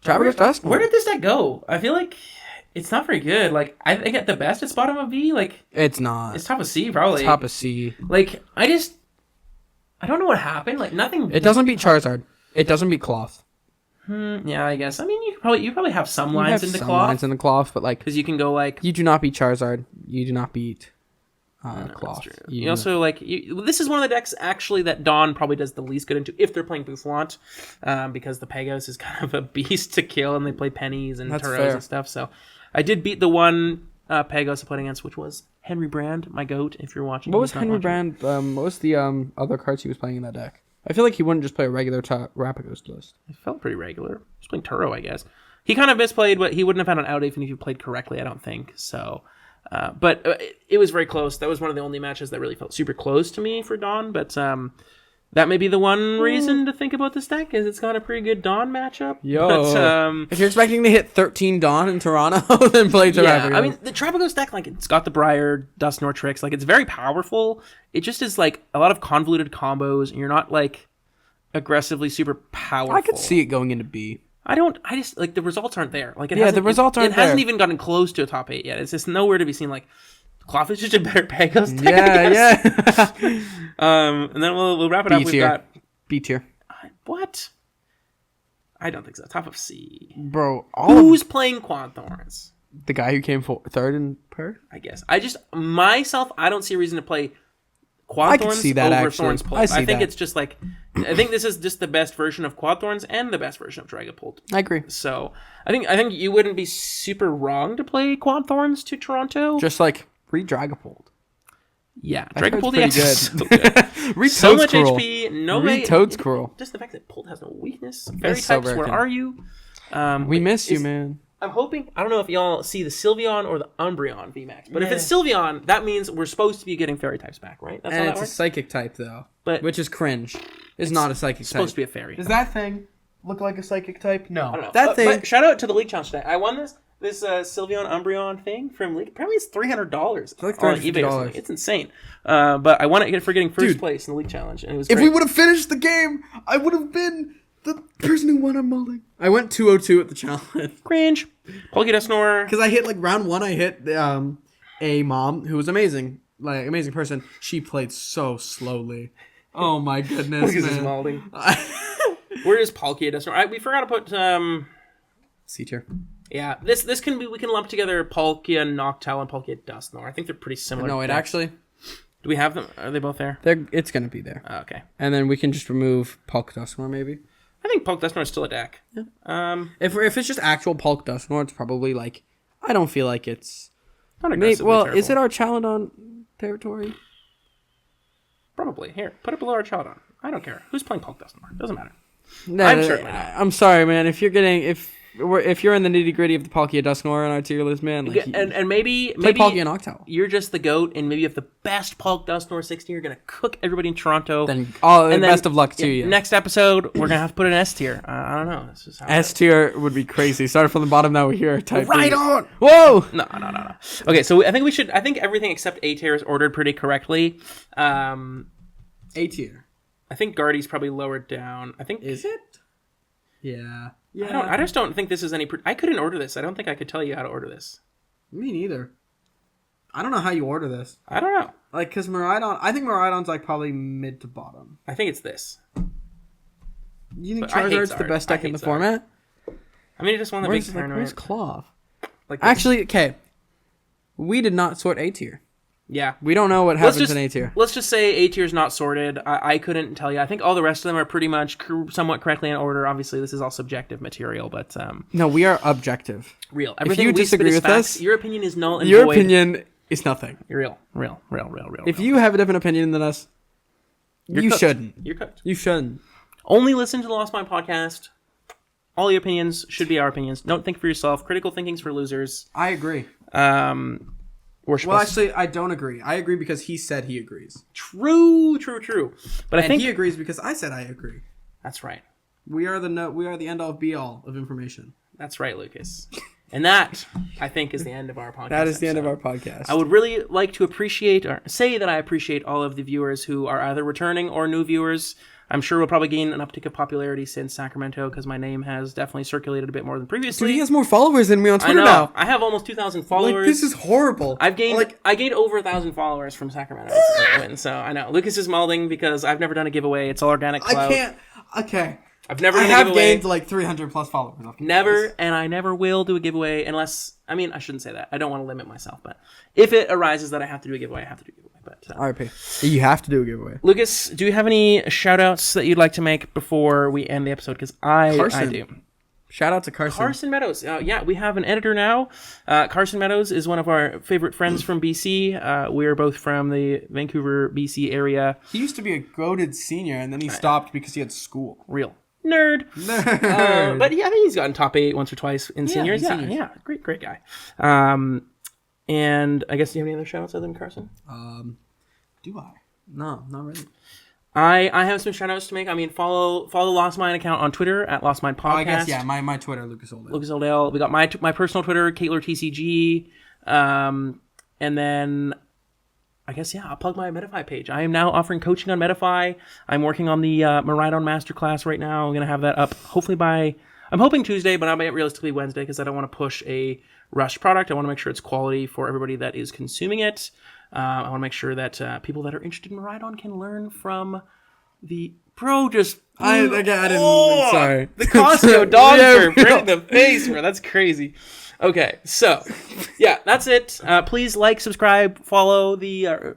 S3: Terapagos Dusknoir.
S1: Where did this deck go? I feel like it's not very good. Like, I think at the best it's bottom of B. Like,
S3: It's not.
S1: it's top of C probably.
S3: It's top of C.
S1: Like, I don't know what happened. Like, nothing.
S3: It doesn't beat Charizard. It doesn't beat Cloth.
S1: Yeah, I guess. I mean, you probably have some lines
S3: have
S1: in the
S3: some
S1: Cloth
S3: lines in the Cloth, but like
S1: because you can go like.
S3: you do not beat Charizard. You do not beat
S1: That's
S3: Cloth.
S1: true. You also like this is one of the decks actually that Dawn probably does the least good into if they're playing Boufflant, because the Pegos is kind of a beast to kill and they play pennies and
S3: That's
S1: Turos
S3: fair.
S1: and stuff. So I did beat the one Pegos I played against, which was Henry Brand, my goat. If you're watching,
S3: What was
S1: he's not
S3: Henry
S1: watching.
S3: Brand? What was the other cards he was playing in that deck? I feel like he wouldn't just play a regular Terapagos list.
S1: It felt pretty regular. He's playing Turo, I guess. He kind of misplayed, but he wouldn't have had an out even if you played correctly, I don't think. So, but it was very close. That was one of the only matches that really felt super close to me for Dawn. But that may be the one reason to think about this deck, is it's got a pretty good Dawn matchup. But,
S3: if you're expecting to hit 13 Dawn in Toronto, then play Terapagos.
S1: yeah, I mean, the Terapagos deck, like, it's got the Briar, Dusknoir tricks. Like, it's very powerful. It just is, like, a lot of convoluted combos, and you're not, like, aggressively super powerful.
S3: I could see it going into B.
S1: I just, like, the results aren't there. Like,
S3: Yeah, the results aren't
S1: It hasn't
S3: there.
S1: even gotten close to a top 8 yet. It's just nowhere to be seen. Like, Cloth is just a better Pegos deck, I guess.
S3: Yeah.
S1: And then we'll wrap it up.
S3: B
S1: We've
S3: tier.
S1: got...
S3: B tier.
S1: What? I don't think so. Top of C.
S3: Bro,
S1: Who's playing Quad Thorns?
S3: the guy who came third in Perth?
S1: I guess. I don't see a reason to play Quad
S3: I could
S1: Thorns
S3: see that,
S1: over
S3: actually.
S1: Thorns Pult.
S3: I see
S1: think
S3: that.
S1: it's just like... I think this is just the best version of Quad Thorns and the best version of Dragapult.
S3: I agree.
S1: So, I think you wouldn't be super wrong to play Quad Thorns to Toronto.
S3: Just like read Dragapult.
S1: Yeah,
S3: That card's
S1: Dragapult
S3: pretty
S1: EX is
S3: good.
S1: so good.
S3: Read
S1: So much
S3: Toad's Cruel.
S1: HP, no
S3: Read
S1: way.
S3: Toad's Cruel.
S1: Just the fact that Pult has no weakness. Fairy
S3: so
S1: types, where
S3: broken.
S1: are you?
S3: We miss you, man.
S1: I'm hoping, I don't know if y'all see the Sylveon or the Umbreon VMAX, but if it's Sylveon, that means we're supposed to be getting fairy types back, right? That's how
S3: And
S1: that
S3: it's a
S1: works?
S3: psychic type, though.
S1: But
S3: which is cringe. It's not a psychic
S1: It's
S3: type.
S1: supposed to be a fairy.
S3: Does that thing look like a psychic type? No.
S1: I don't know.
S3: That thing...
S1: But shout out to the League Challenge today. I won this Sylveon Umbreon thing from League. Apparently it's $300
S3: like
S1: on eBay or
S3: $350.
S1: something. It's insane. But I won it for getting first
S3: Dude.
S1: place in the League Challenge, and it was
S3: If
S1: great.
S3: we would have finished the game, I would have been the person who won a mulling. I went 202 at the challenge.
S1: Cringe. Dusknoir.
S3: Because I hit, like, round one, I hit a mom who was amazing. Like, amazing person. She played so slowly. Oh, my goodness,
S1: Look at this
S3: man.
S1: molding. Where is Palkia Dusknoir? We forgot to put...
S3: C tier.
S1: Yeah, this can be... We can lump together Palkia Noctowl and Palkia Dusknoir. I think they're pretty similar.
S3: No, it
S1: decks.
S3: actually...
S1: Do we have them? Are they both there?
S3: It's going to be there.
S1: Oh, okay.
S3: And then we can just remove Pulk Dusknoir, maybe.
S1: I think Palkia Dusknoir is still a deck. Yeah.
S3: If it's just actual Pulk Dusknoir, it's probably, like... I don't feel like it's...
S1: Not aggressively terrible.
S3: Is it our Chaladon territory?
S1: Probably. Here, put it below our Chaladon. I don't care. Who's playing Palkia Dusknoir? Doesn't matter.
S3: No,
S1: I'm certainly not.
S3: I'm sorry, man. If you're getting... If if you're in the nitty gritty of the Palkia Dusknoir on our tier list, man, like,
S1: and maybe
S3: play Palkia and Octowl.
S1: you're just the GOAT, and maybe you have the best Palk Dusknoir 16. You're gonna cook everybody in Toronto.
S3: Then
S1: and
S3: best of luck to you.
S1: Next episode, we're gonna have to put an S tier. I don't know. This is how
S3: S tier would be crazy. Start from the bottom. Now we're here typing.
S1: Right on.
S3: Whoa.
S1: No. Okay, so I think we should. I think everything except A tier is ordered pretty correctly.
S3: A tier.
S1: I think Guardy's probably lowered down. I think
S3: Is it? Yeah.
S1: I just don't think this is any. I couldn't order this. I don't think I could tell you how to order this.
S3: Me neither. I don't know how you order this.
S1: I don't know.
S3: Like, because Miraidon, I think Miraidon's like probably mid to bottom.
S1: I think it's this.
S3: You think
S1: But I hate
S3: Charizard's the
S1: Zard.
S3: best
S1: I
S3: deck in
S1: hate
S3: the
S1: Zard.
S3: format?
S1: I mean, I just want the big tournament.
S3: Where's Clove?
S1: Like this.
S3: Actually, okay. We did not sort A tier.
S1: Yeah.
S3: We don't know what happens in A tier.
S1: Let's just say A tier is not sorted. I couldn't tell you. I think all the rest of them are pretty much somewhat correctly in order. Obviously, this is all subjective material, but
S3: No, we are objective.
S1: real.
S3: If
S1: Everything
S3: you
S1: we
S3: disagree
S1: spit is
S3: with
S1: facts.
S3: us,
S1: Your opinion is null and
S3: your
S1: void.
S3: opinion is nothing.
S1: Real.
S3: If you have a different opinion than us, you
S1: cooked.
S3: shouldn't.
S1: You're cooked.
S3: You shouldn't.
S1: Only listen to the Lost Mind podcast. All your opinions should be our opinions. Don't think for yourself. Critical thinking's for losers.
S3: I agree.
S1: Worship
S3: Well,
S1: us.
S3: actually, I don't agree. I agree because he said he agrees.
S1: True. But I
S3: And
S1: think
S3: he agrees because I said I agree.
S1: that's right.
S3: We are the end all be all of information.
S1: That's right, Lucas. And that, I think, is the end of our podcast.
S3: That is the end of
S1: episode.
S3: our podcast.
S1: I would really like to appreciate, or say that I appreciate all of the viewers who are either returning or new viewers. I'm sure we'll probably gain an uptick of popularity since Sacramento because my name has definitely circulated a bit more than previously.
S3: Dude, he has more followers than me on
S1: I
S3: Twitter
S1: know.
S3: now.
S1: I have almost 2,000 followers.
S3: Like, this is horrible.
S1: I gained over 1,000 followers from Sacramento win, so I know. Lucas is malding because I've never done a giveaway. It's all organic clout.
S3: I can't. Okay.
S1: I've never
S3: I
S1: done a
S3: have
S1: giveaway.
S3: gained like 300 plus followers.
S1: Never, and I never will do a giveaway unless, I mean, I shouldn't say that. I don't want to limit myself, but if it arises that I have to do a giveaway, I have to do a giveaway. But
S3: RP. You have to do a giveaway.
S1: Lucas, do you have any shout-outs that you'd like to make before we end the episode? Because I do.
S3: Shout out to Carson.
S1: Carson Meadows. Yeah, we have an editor now. Carson Meadows is one of our favorite friends from BC. We're both from the Vancouver, BC area.
S3: He used to be a goated senior, and then he stopped because he had school.
S1: Real nerd. But yeah, I think he's gotten top 8 once or twice in seniors. Yeah, great guy. And I guess, do you have any other shout-outs other than Carson?
S3: Do I? No, not really.
S1: I have some shout-outs to make. I mean, follow the Lost Mind account on Twitter at Lost Mind Podcast.
S3: I guess, yeah, my Twitter, Lucas Oldale.
S1: Lucas Oldale. We got my personal Twitter, KatlerTCG. And then I guess, yeah, I'll plug my Medify page. I am now offering coaching on Medify. I'm working on the Miraidon Masterclass right now. I'm going to have that up hopefully by, I'm hoping Tuesday, but I might realistically Wednesday because I don't want to push a rushed product. I want to make sure it's quality for everybody that is consuming it. I want to make sure that people that are interested in Miraidon can learn from the... Bro, just...
S3: I didn't... Sorry.
S1: The Costco dog turf right in the face, bro. That's crazy. Okay, so, yeah, that's it. Please like, subscribe, follow the...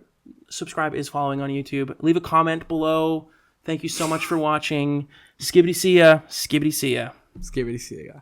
S1: subscribe is following on YouTube. Leave a comment below. Thank you so much for watching. Skibbity see ya. Skibbity see ya.
S3: Skibbity see ya.